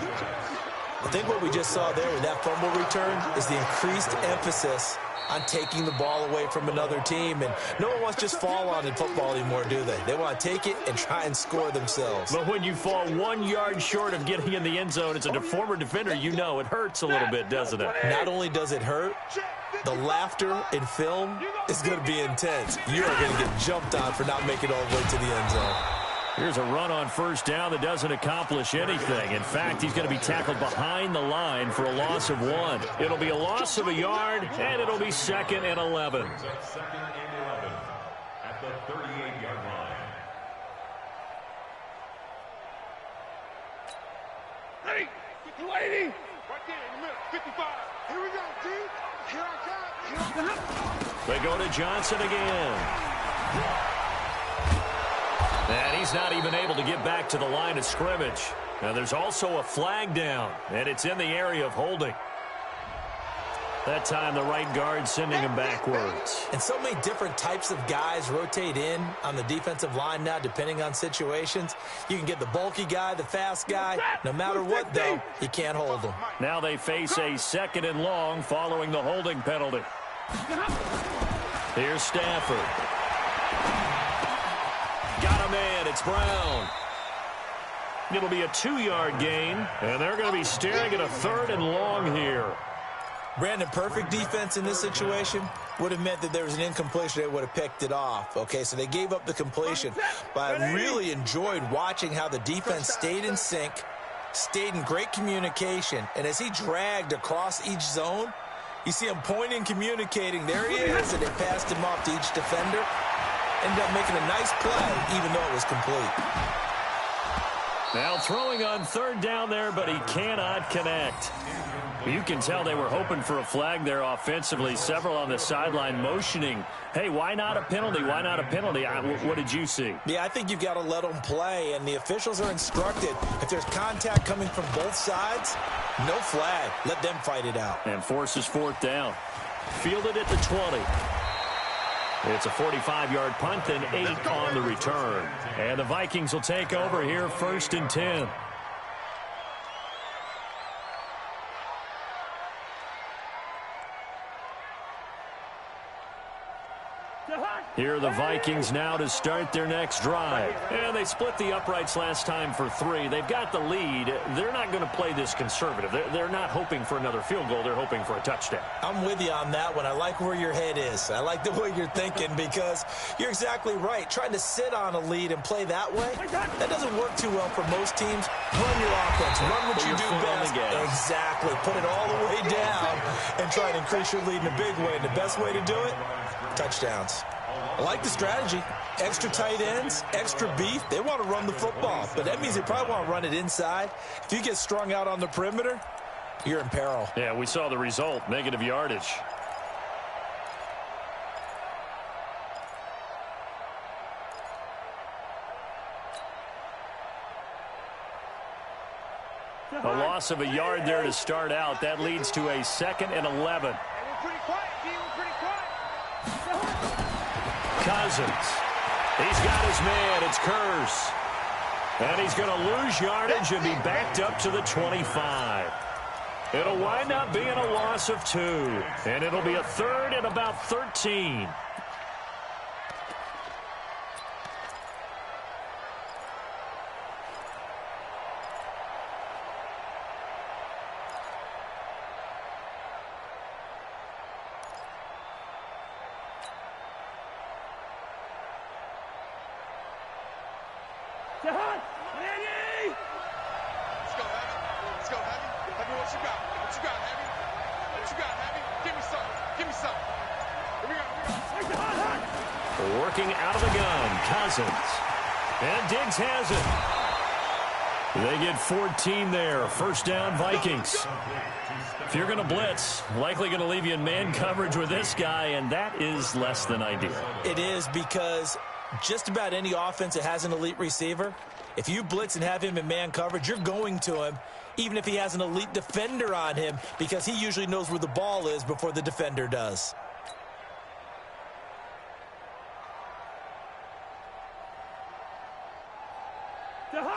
I think what we just saw there with that fumble return is the increased emphasis on taking the ball away from another team. And no one wants to just fall on in football anymore, do they? They want to take it and try and score themselves. But when you fall 1 yard short of getting in the end zone as a former defender, you know it hurts a little bit, doesn't it? Not only does it hurt, the laughter in film is going to be intense. You are going to get jumped on for not making it all the way to the end zone. Here's a run on first down that doesn't accomplish anything. In fact, he's going to be tackled behind the line for a loss of 1. It'll be a loss of a yard, and it'll be 2nd and 11. Second and 11 at the 38-yard line. Ready? Lady! Right there in the middle, 55. Here we go, D. Here I come. They go to Johnson again. And he's not even able to get back to the line of scrimmage. Now there's also a flag down, and it's in the area of holding. That time the right guard sending him backwards. And so many different types of guys rotate in on the defensive line now, depending on situations. You can get the bulky guy, the fast guy. No matter what, though, you can't hold them. Now they face a 2nd and long following the holding penalty. Here's Stafford. Got a man. It's Brown. It'll be a 2-yard gain, and they're going to be staring at a 3rd and long here. Brandon, perfect defense in this situation would have meant that there was an incompletion. They would have picked it off. Okay, so they gave up the completion. But I really enjoyed watching how the defense stayed in sync, stayed in great communication, and as he dragged across each zone, you see him pointing, communicating. There he is, and they passed him off to each defender. Ended up making a nice play, even though it was complete. Now throwing on 3rd down there, but he cannot connect. You can tell they were hoping for a flag there offensively. Several on the sideline motioning, hey, why not a penalty? Why not a penalty? What did you see? Yeah, I think you've got to let them play, and the officials are instructed. If there's contact coming from both sides, no flag. Let them fight it out. And forces 4th down. Fielded at the 20. It's a 45-yard punt and 8 on the return. And the Vikings will take over here 1st and 10. Here are the Vikings now to start their next drive. And they split the uprights last time for 3. They've got the lead. They're not going to play this conservative. They're not hoping for another field goal. They're hoping for a touchdown. I'm with you on that one. I like where your head is. I like the way you're thinking because you're exactly right. Trying to sit on a lead and play that way, that doesn't work too well for most teams. Run your offense. Run what you do best. Exactly. Put it all the way down and try and increase your lead in a big way. And the best way to do it, touchdowns. I like the strategy. Extra tight ends, extra beef. They want to run the football, but that means they probably want to run it inside. If you get strung out on the perimeter, you're in peril. Yeah, we saw the result, negative yardage. A loss of a yard there to start out. That leads to a 2nd and 11. Cousins. He's got his man. It's Curse. And he's going to lose yardage and be backed up to the 25. It'll wind up being a loss of 2. And it'll be a 3rd and about 13. Let's go, Heavy. Let's go, Heavy. Heavy, what you got? What you got, Heavy? What you got, Heavy? Give me some. Give me some. Here we go. Working out of the gun, Cousins. And Diggs has it. They get 14 there. First down, Vikings. If you're going to blitz, likely going to leave you in man coverage with this guy, and that is less than ideal. It is, because just about any offense that has an elite receiver, if you blitz and have him in man coverage, you're going to him, even if he has an elite defender on him, because he usually knows where the ball is before the defender does.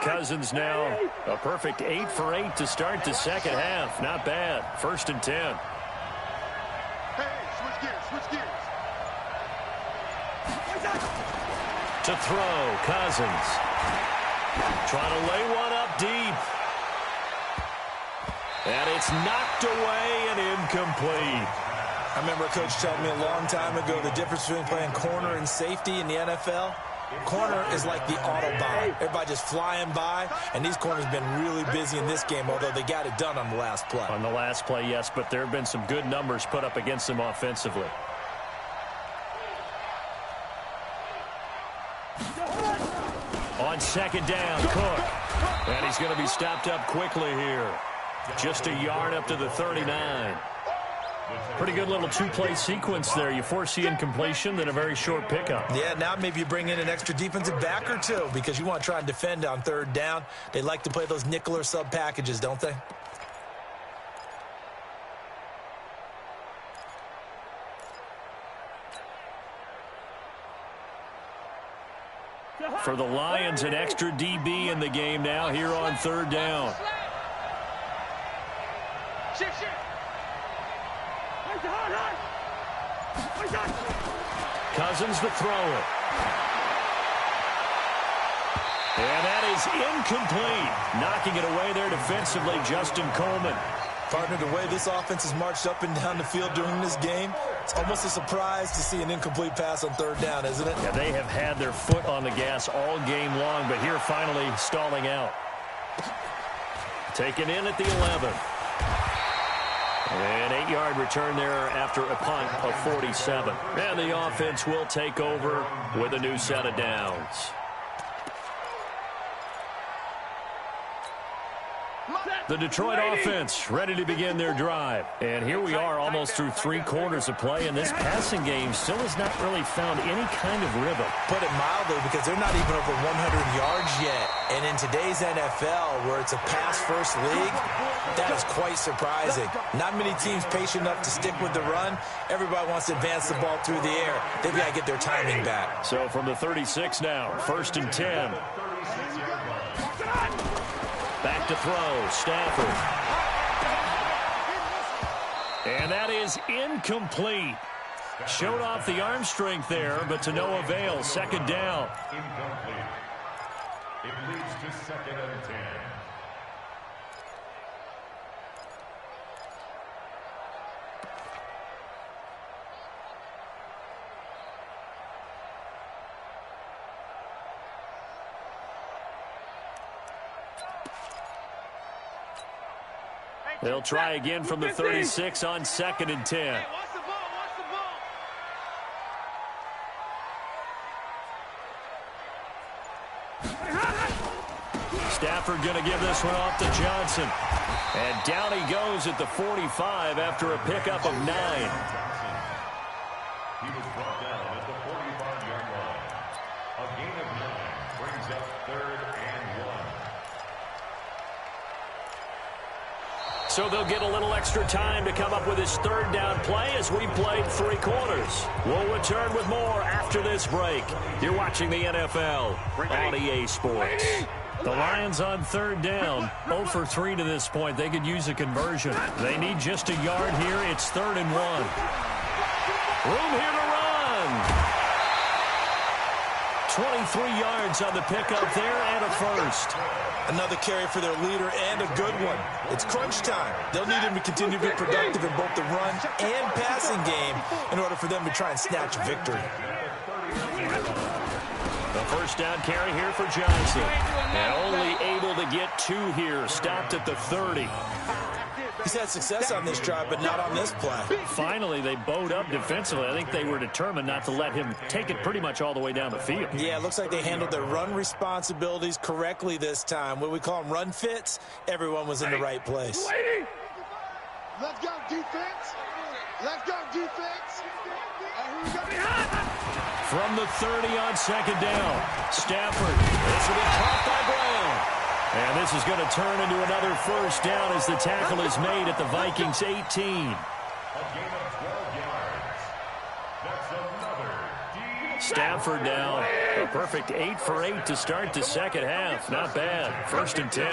Cousins now a perfect 8 for 8 to start the second half. Not bad. 1st and 10. Hey, switch gears. To throw, Cousins. Trying to lay one up deep. And it's knocked away and incomplete. I remember a coach telling me a long time ago the difference between playing corner and safety in the NFL. Corner is like the Autobahn. Everybody just flying by, and these corners have been really busy in this game, although they got it done on the last play. On the last play, yes, but there have been some good numbers put up against them offensively. On second down, Cook. And he's going to be stopped up quickly here. Just a yard up to the 39. Pretty good little two-play sequence there. You force the incompletion, then a very short pickup. Yeah, now maybe you bring in an extra defensive back or two because you want to try and defend on third down. They like to play those nickel or sub packages, don't they? For the Lions, an extra DB in the game now here on third down. Cousins to throw it. And that is incomplete. Knocking it away there defensively, Justin Coleman. Partner, the way this offense has marched up and down the field during this game, it's almost a surprise to see an incomplete pass on third down, isn't it? Yeah, they have had their foot on the gas all game long, but here finally stalling out. Taken in at the 11. An 8-yard return there after a punt of 47. And the offense will take over with a new set of downs. The Detroit offense ready to begin their drive. And here we are almost through 3 quarters of play, and this passing game still has not really found any kind of rhythm. Put it mildly, because they're not even over 100 yards yet. And in today's NFL, where it's a pass-first league, that is quite surprising. Not many teams patient enough to stick with the run. Everybody wants to advance the ball through the air. They've got to get their timing back. So from the 36 now, 1st and 10. Back to throw, Stafford. And that is incomplete. Showed off the arm strength there, but to no avail. Second down. Incomplete. It leads to 2nd and 10. They'll try again from the 36 on 2nd and 10. Hey, watch the ball, watch the ball. Stafford going to give this one off to Johnson. And down he goes at the 45 after a pickup of 9. He was brought down at the 45-yard line. A gain of 9 brings up 3rd and 1. So they'll get a little extra time to come up with his third down play as we played 3 quarters. We'll return with more after this break. You're watching the NFL on EA Sports. The Lions on third down, 0 for 3 to this point. They could use a conversion. They need just a yard here. It's 3rd and 1. Room here to run. 23 yards on the pickup there and a first. Another carry for their leader and a good one. It's crunch time. They'll need him to continue to be productive in both the run and passing game in order for them to try and snatch victory. The first down carry here for Johnson. And only able to get 2 here. Stopped at the 30. He's had success on this drive, but not on this play. Finally, they bowed up defensively. I think they were determined not to let him take it pretty much all the way down the field. Yeah, it looks like they handled their run responsibilities correctly this time. What we call them run fits, everyone was in the right place. Let's go, defense. Let's go, defense. From the 30 on second down, Stafford. This will be caught by Brown. And this is going to turn into another first down as the tackle is made at the Vikings 18. A gain of 12 yards. That's another Stafford now a perfect 8 for 8 to start the second half. Not bad. 1st and 10.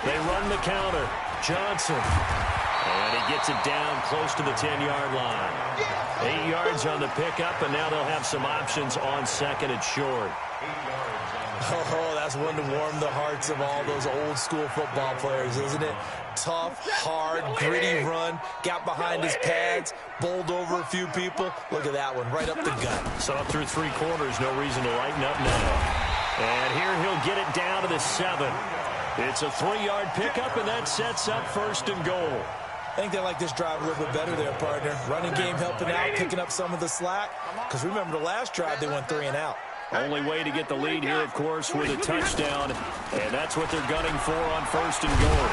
They run the counter. Johnson. And he gets it down close to the 10-yard line. 8 yards on the pickup, and now they'll have some options on second and short. Oh, that's one to warm the hearts of all those old-school football players, isn't it? Tough, hard, gritty run. Got behind his pads, bowled over a few people. Look at that one, right up the gut. So up through 3 quarters, no reason to lighten up now. And here he'll get it down to the 7. It's a 3-yard pickup, and that sets up 1st and goal. I think they like this drive a little bit better there, partner. Running game helping out, picking up some of the slack. Because remember the last drive, they went 3 and out. Only way to get the lead here, of course, with a touchdown. And that's what they're gunning for on 1st and goal.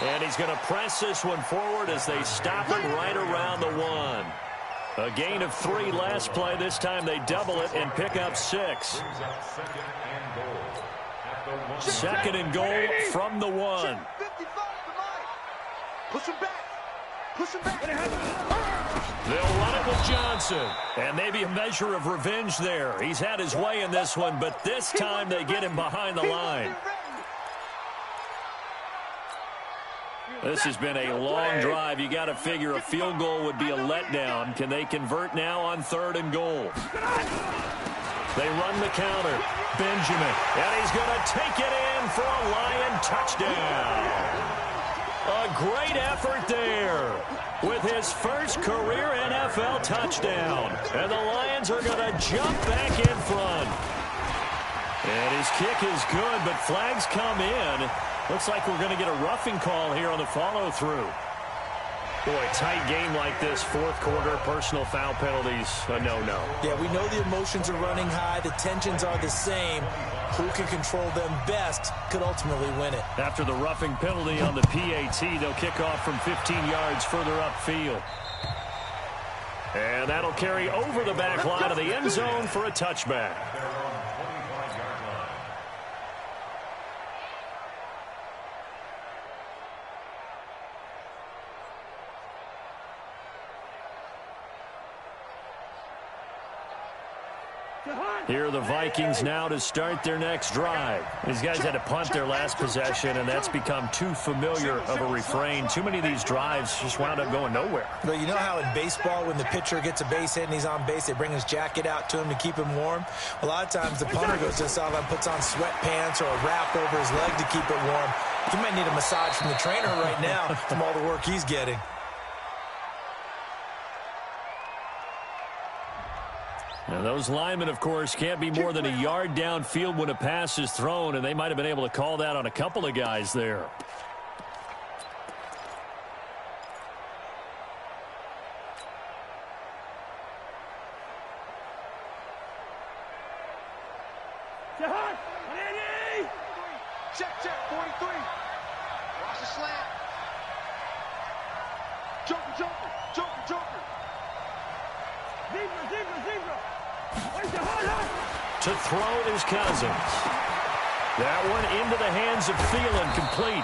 And he's going to press this one forward as they stop it right around the 1. A gain of 3 last play. This time they double it and pick up 6. 2nd and goal from the 1. Push him back. Push him back. They'll run it with Johnson. And maybe a measure of revenge there. He's had his way in this one, but this time they get him behind the line. This has been a long drive. You got to figure a field goal would be a letdown. Can they convert now on 3rd and goal? They run the counter. Benjamin. And he's going to take it in for a Lion touchdown. A great effort there with his first career NFL touchdown. And the Lions are going to jump back in front. And his kick is good, but flags come in. Looks like we're going to get a roughing call here on the follow-through. Boy, tight game like this, 4th quarter, personal foul penalties, a no-no. Yeah, we know the emotions are running high. The tensions are the same. Who can control them best could ultimately win it. After the roughing penalty on the PAT, they'll kick off from 15 yards further upfield. And that'll carry over the back line of the end zone for a touchback. Here are the Vikings now to start their next drive. These guys had to punt their last possession, and that's become too familiar of a refrain. Too many of these drives just wound up going nowhere. But you know how in baseball, when the pitcher gets a base hit and he's on base, they bring his jacket out to him to keep him warm? A lot of times the punter goes to the sideline, puts on sweatpants or a wrap over his leg to keep it warm. He might need a massage from the trainer right now from all the work he's getting. Now those linemen, of course, can't be more than a yard downfield when a pass is thrown, and they might have been able to call that on a couple of guys there. Check, 43. Watch the slant. Joker. Zebra. To throw is Cousins. That one into the hands of Thielen, complete.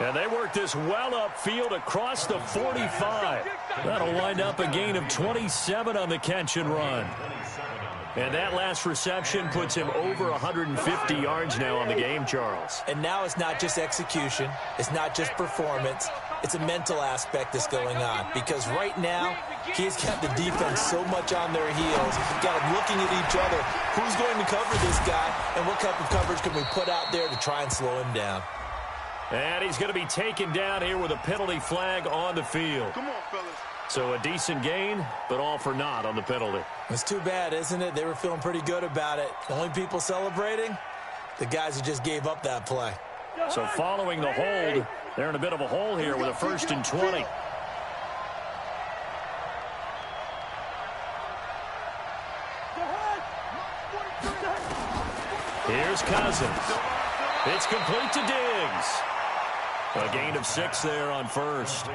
And they work this well upfield across the 45. That'll wind up a gain of 27 on the catch and run. And that last reception puts him over 150 yards now on the game, Charles. And now it's not just execution. It's not just performance. It's a mental aspect that's going on. Because right now, he's got the defense so much on their heels. Got them looking at each other. Who's going to cover this guy? And what type of coverage can we put out there to try and slow him down? And he's going to be taken down here with a penalty flag on the field. Come on, fellas. So a decent gain, but all for naught on the penalty. It's too bad, isn't it? They were feeling pretty good about it. The only people celebrating, the guys who just gave up that play. So following the hold, they're in a bit of a hole here with a 1st and 20. Here's Cousins. It's complete to Diggs. A gain of 6 there on 1st.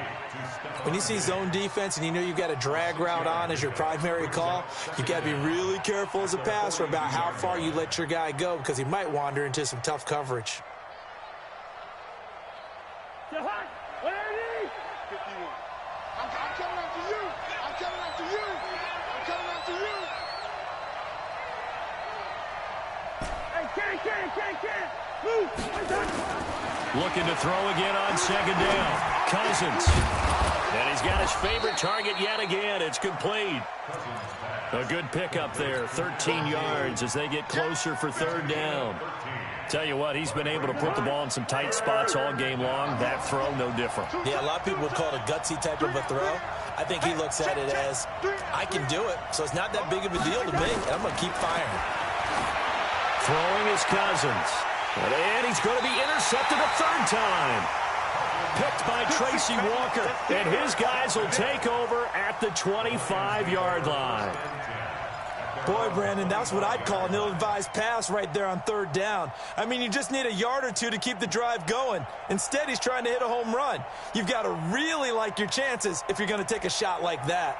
When you see zone defense and you know you've got a drag route on as your primary call, you've got to be really careful as a passer about how far you let your guy go because he might wander into some tough coverage. 51. I'm coming after you. I'm coming after you. I'm coming after you. Hey, can't. Move. Looking to throw again on 2nd down. Cousins. And he's got his favorite target yet again. It's complete. A good pickup there. 13 yards as they get closer for 3rd down. Tell you what, he's been able to put the ball in some tight spots all game long. That throw, no different. Yeah, a lot of people would call it a gutsy type of a throw. I think he looks at it as, I can do it, so it's not that big of a deal to me, and I'm going to keep firing. Throwing is Cousins. And he's going to be intercepted a 3rd time. Picked by Tracy Walker. And his guys will take over at the 25-yard line. Boy, Brandon, that's what I'd call an ill-advised pass right there on 3rd down. I mean, you just need a yard or two to keep the drive going. Instead, he's trying to hit a home run. You've got to really like your chances if you're going to take a shot like that.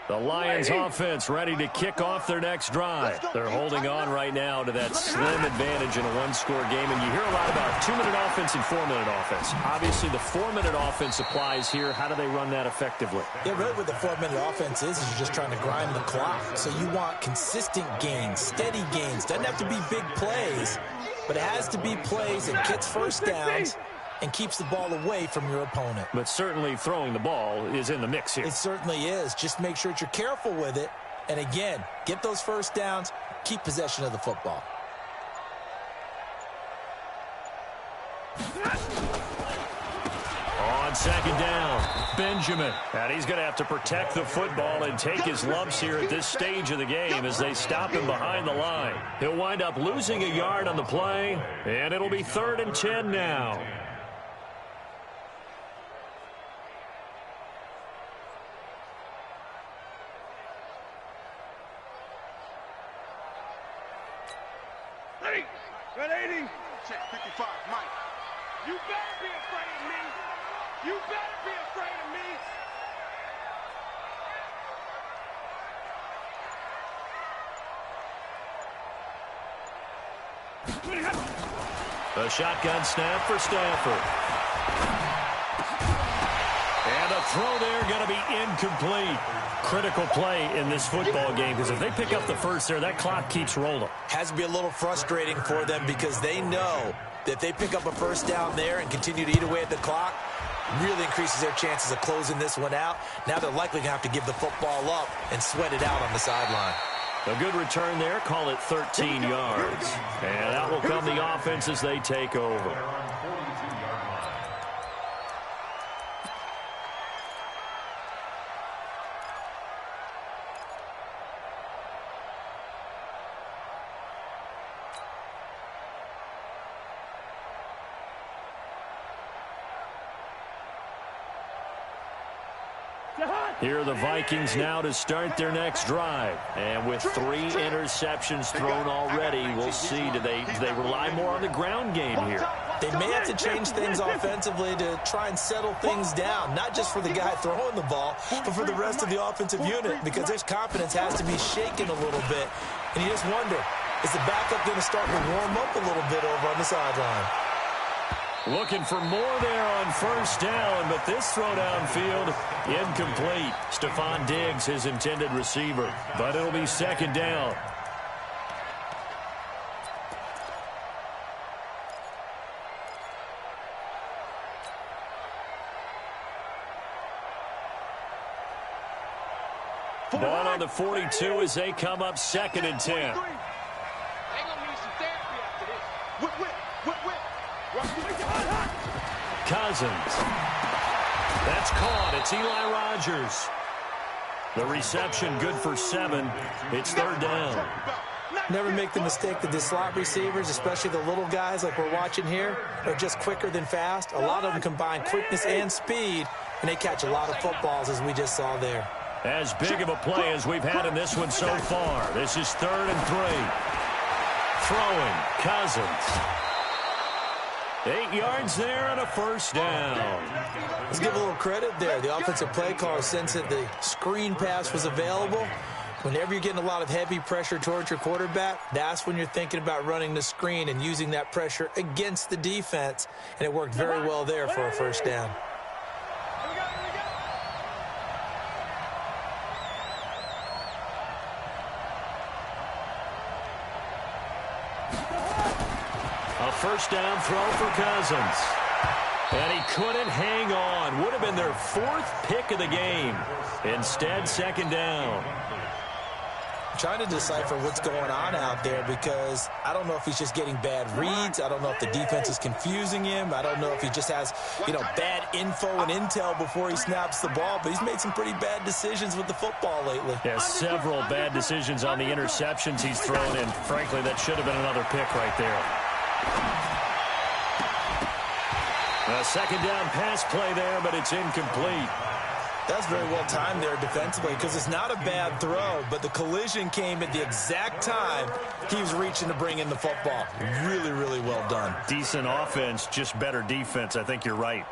The Lions offense ready to kick off their next drive. They're holding on right now to that slim advantage in a 1-score game. And you hear a lot about 2-minute offense and 4-minute offense. Obviously, the 4-minute offense applies here. How do they run that effectively? Yeah, really what the 4-minute offense is you're just trying to grind the clock. So you want consistent gains, steady gains. Doesn't have to be big plays, but it has to be plays that gets first downs and keeps the ball away from your opponent. But certainly throwing the ball is in the mix here. It certainly is. Just make sure that you're careful with it. And again, get those first downs, keep possession of the football. On 2nd down, Benjamin. And he's going to have to protect the football and take his lumps here at this stage of the game as they stop him behind the line. He'll wind up losing a yard on the play, and it'll be 3rd and 10 now. Red 80. Check 55, Mike. You better be afraid of me. You better be afraid of me. A shotgun snap for Stafford. And a throw there going to be incomplete. Critical play in this football game because if they pick up the first there, that clock keeps rolling. Has to be a little frustrating for them because they know that if they pick up a first down there and continue to eat away at the clock, really increases their chances of closing this one out. Now they're likely going to have to give the football up and sweat it out on the sideline. A good return there, call it 13 yards. And that will come the offense as they take over. Here are the Vikings now to start their next drive. And with 3 interceptions thrown already, we'll see, do they rely more on the ground game here? They may have to change things offensively to try and settle things down, not just for the guy throwing the ball, but for the rest of the offensive unit, because their confidence has to be shaken a little bit. And you just wonder, is the backup going to start to warm up a little bit over on the sideline? Looking for more there on 1st down, but this throw downfield, incomplete. Stephon Diggs, his intended receiver, but it'll be 2nd down. Ball on the 42 as they come up 2nd and 10. Cousins. That's caught. It's Eli Rogers. The reception good for 7. It's third down. Never make the mistake that the slot receivers, especially the little guys like we're watching here, are just quicker than fast. A lot of them combine quickness and speed, and they catch a lot of footballs, as we just saw there. As big of a play as we've had in this one so far. This is 3rd and 3. Throwing, Cousins. 8 yards there and a first down. Let's give a little credit there. The offensive play caller, since that the screen pass was available, whenever you're getting a lot of heavy pressure towards your quarterback, that's when you're thinking about running the screen and using that pressure against the defense. And it worked very well there for a first down. A first down throw for Cousins. And he couldn't hang on. Would have been their 4th pick of the game. Instead, 2nd down. I'm trying to decipher what's going on out there because I don't know if he's just getting bad reads. I don't know if the defense is confusing him. I don't know if he just has, bad info and intel before he snaps the ball. But he's made some pretty bad decisions with the football lately. Yeah, several bad decisions on the interceptions he's thrown, and frankly, that should have been another pick right there. A 2nd down pass play there, but it's incomplete. That's very well timed there defensively because it's not a bad throw, but the collision came at the exact time he was reaching to bring in the football. Really, really well done. Decent offense, just better defense. I think you're right.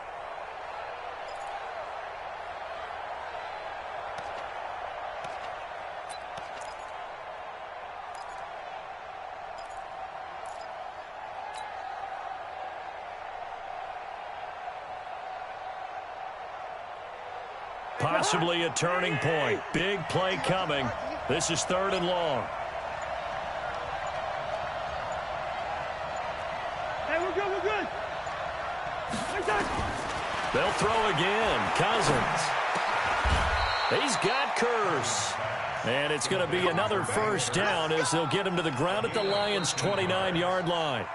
Possibly a turning point. Big play coming. This is 3rd and long. Hey, we're good, we're good. They'll throw again. Cousins. He's got Curse. And it's going to be another first down as they'll get him to the ground at the Lions' 29-yard line.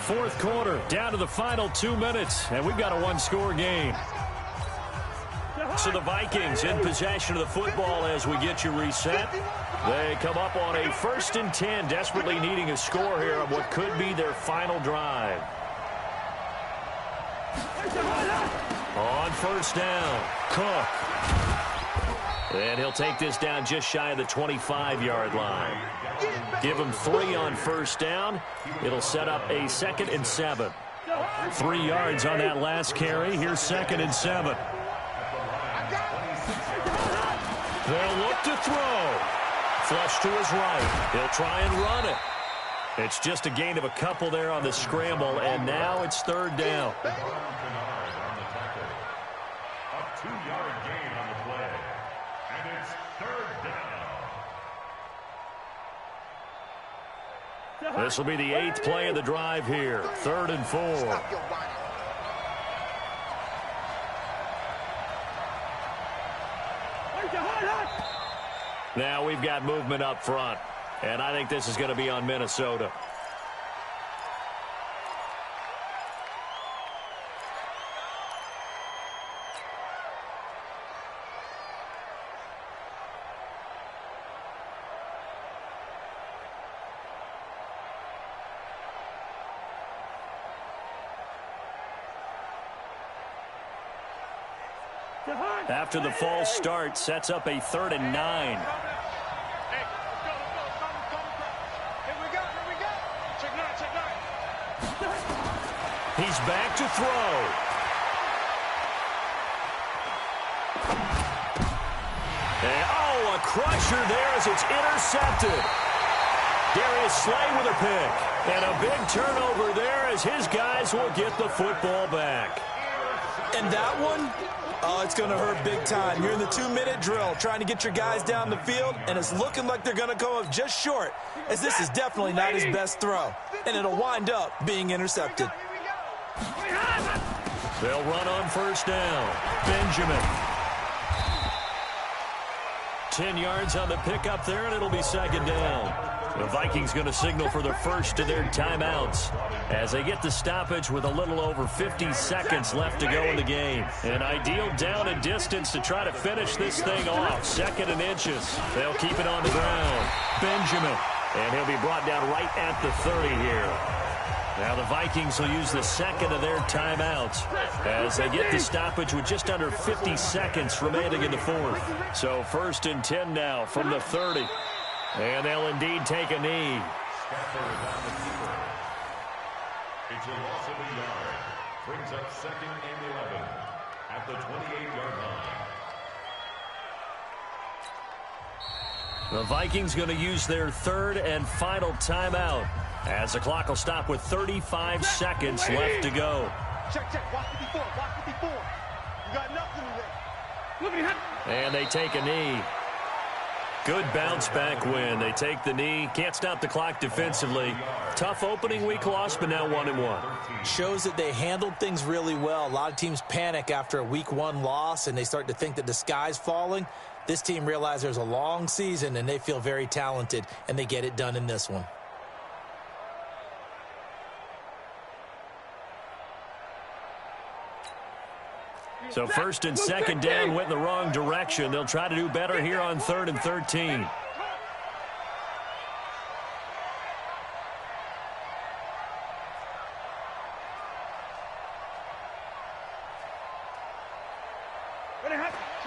4th quarter, down to the final 2 minutes, and we've got a one-score game. So the Vikings in possession of the football as we get you reset. They come up on a 1st and 10, desperately needing a score here on what could be their final drive. On first down, Cook. And he'll take this down just shy of the 25-yard line. Give him 3 on first down. It'll set up a 2nd and 7. 3 yards on that last carry. Here's 2nd and 7. They'll look to throw. Flush to his right. He'll try and run it. It's just a gain of a couple there on the scramble, and now it's 3rd down. A 2-yard gain on the play. And it's 3rd down. This will be the 8th play of the drive here. 3rd and 4. Now we've got movement up front, and I think this is going to be on Minnesota. After the false start, sets up a 3rd and 9. He's back to throw. And, a crusher there as it's intercepted. Darius Slay with a pick. And a big turnover there as his guys will get the football back. And that one, it's going to hurt big time. You're in the 2-minute drill trying to get your guys down the field, and it's looking like they're going to go up just short, as this is definitely not his best throw. And it'll wind up being intercepted. They'll run on first down. Benjamin. 10 yards on the pickup there, and it'll be 2nd down. The Vikings going to signal for the first of their timeouts as they get the stoppage with a little over 50 seconds left to go in the game. An ideal down and distance to try to finish this thing off. 2nd and inches. They'll keep it on the ground. Benjamin. And he'll be brought down right at the 30 here. Now the Vikings will use the 2nd of their timeouts as they get the stoppage with just under 50 seconds remaining in the 4th. So 1st and 10 now from the 30. And they'll indeed take a knee. It's a loss of a yard. Brings up 2nd and 11 at the 28-yard line. The Vikings going to use their 3rd and final timeout as the clock will stop with 35 seconds left to go. Check. Watch 54. Watch 54. You got nothing there. And they take a knee. Good bounce back win. They take the knee. Can't stop the clock defensively. Tough opening week loss, but now 1-1. Shows that they handled things really well. A lot of teams panic after a week 1 loss, and they start to think that the sky's falling. This team realizes there's a long season, and they feel very talented, and they get it done in this one. So 1st and 2nd down went in the wrong direction. They'll try to do better here on 3rd and 13.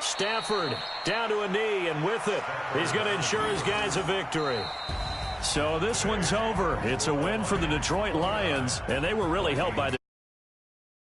Stafford down to a knee, and with it, he's going to ensure his guys a victory. So this one's over. It's a win for the Detroit Lions, and they were really helped by the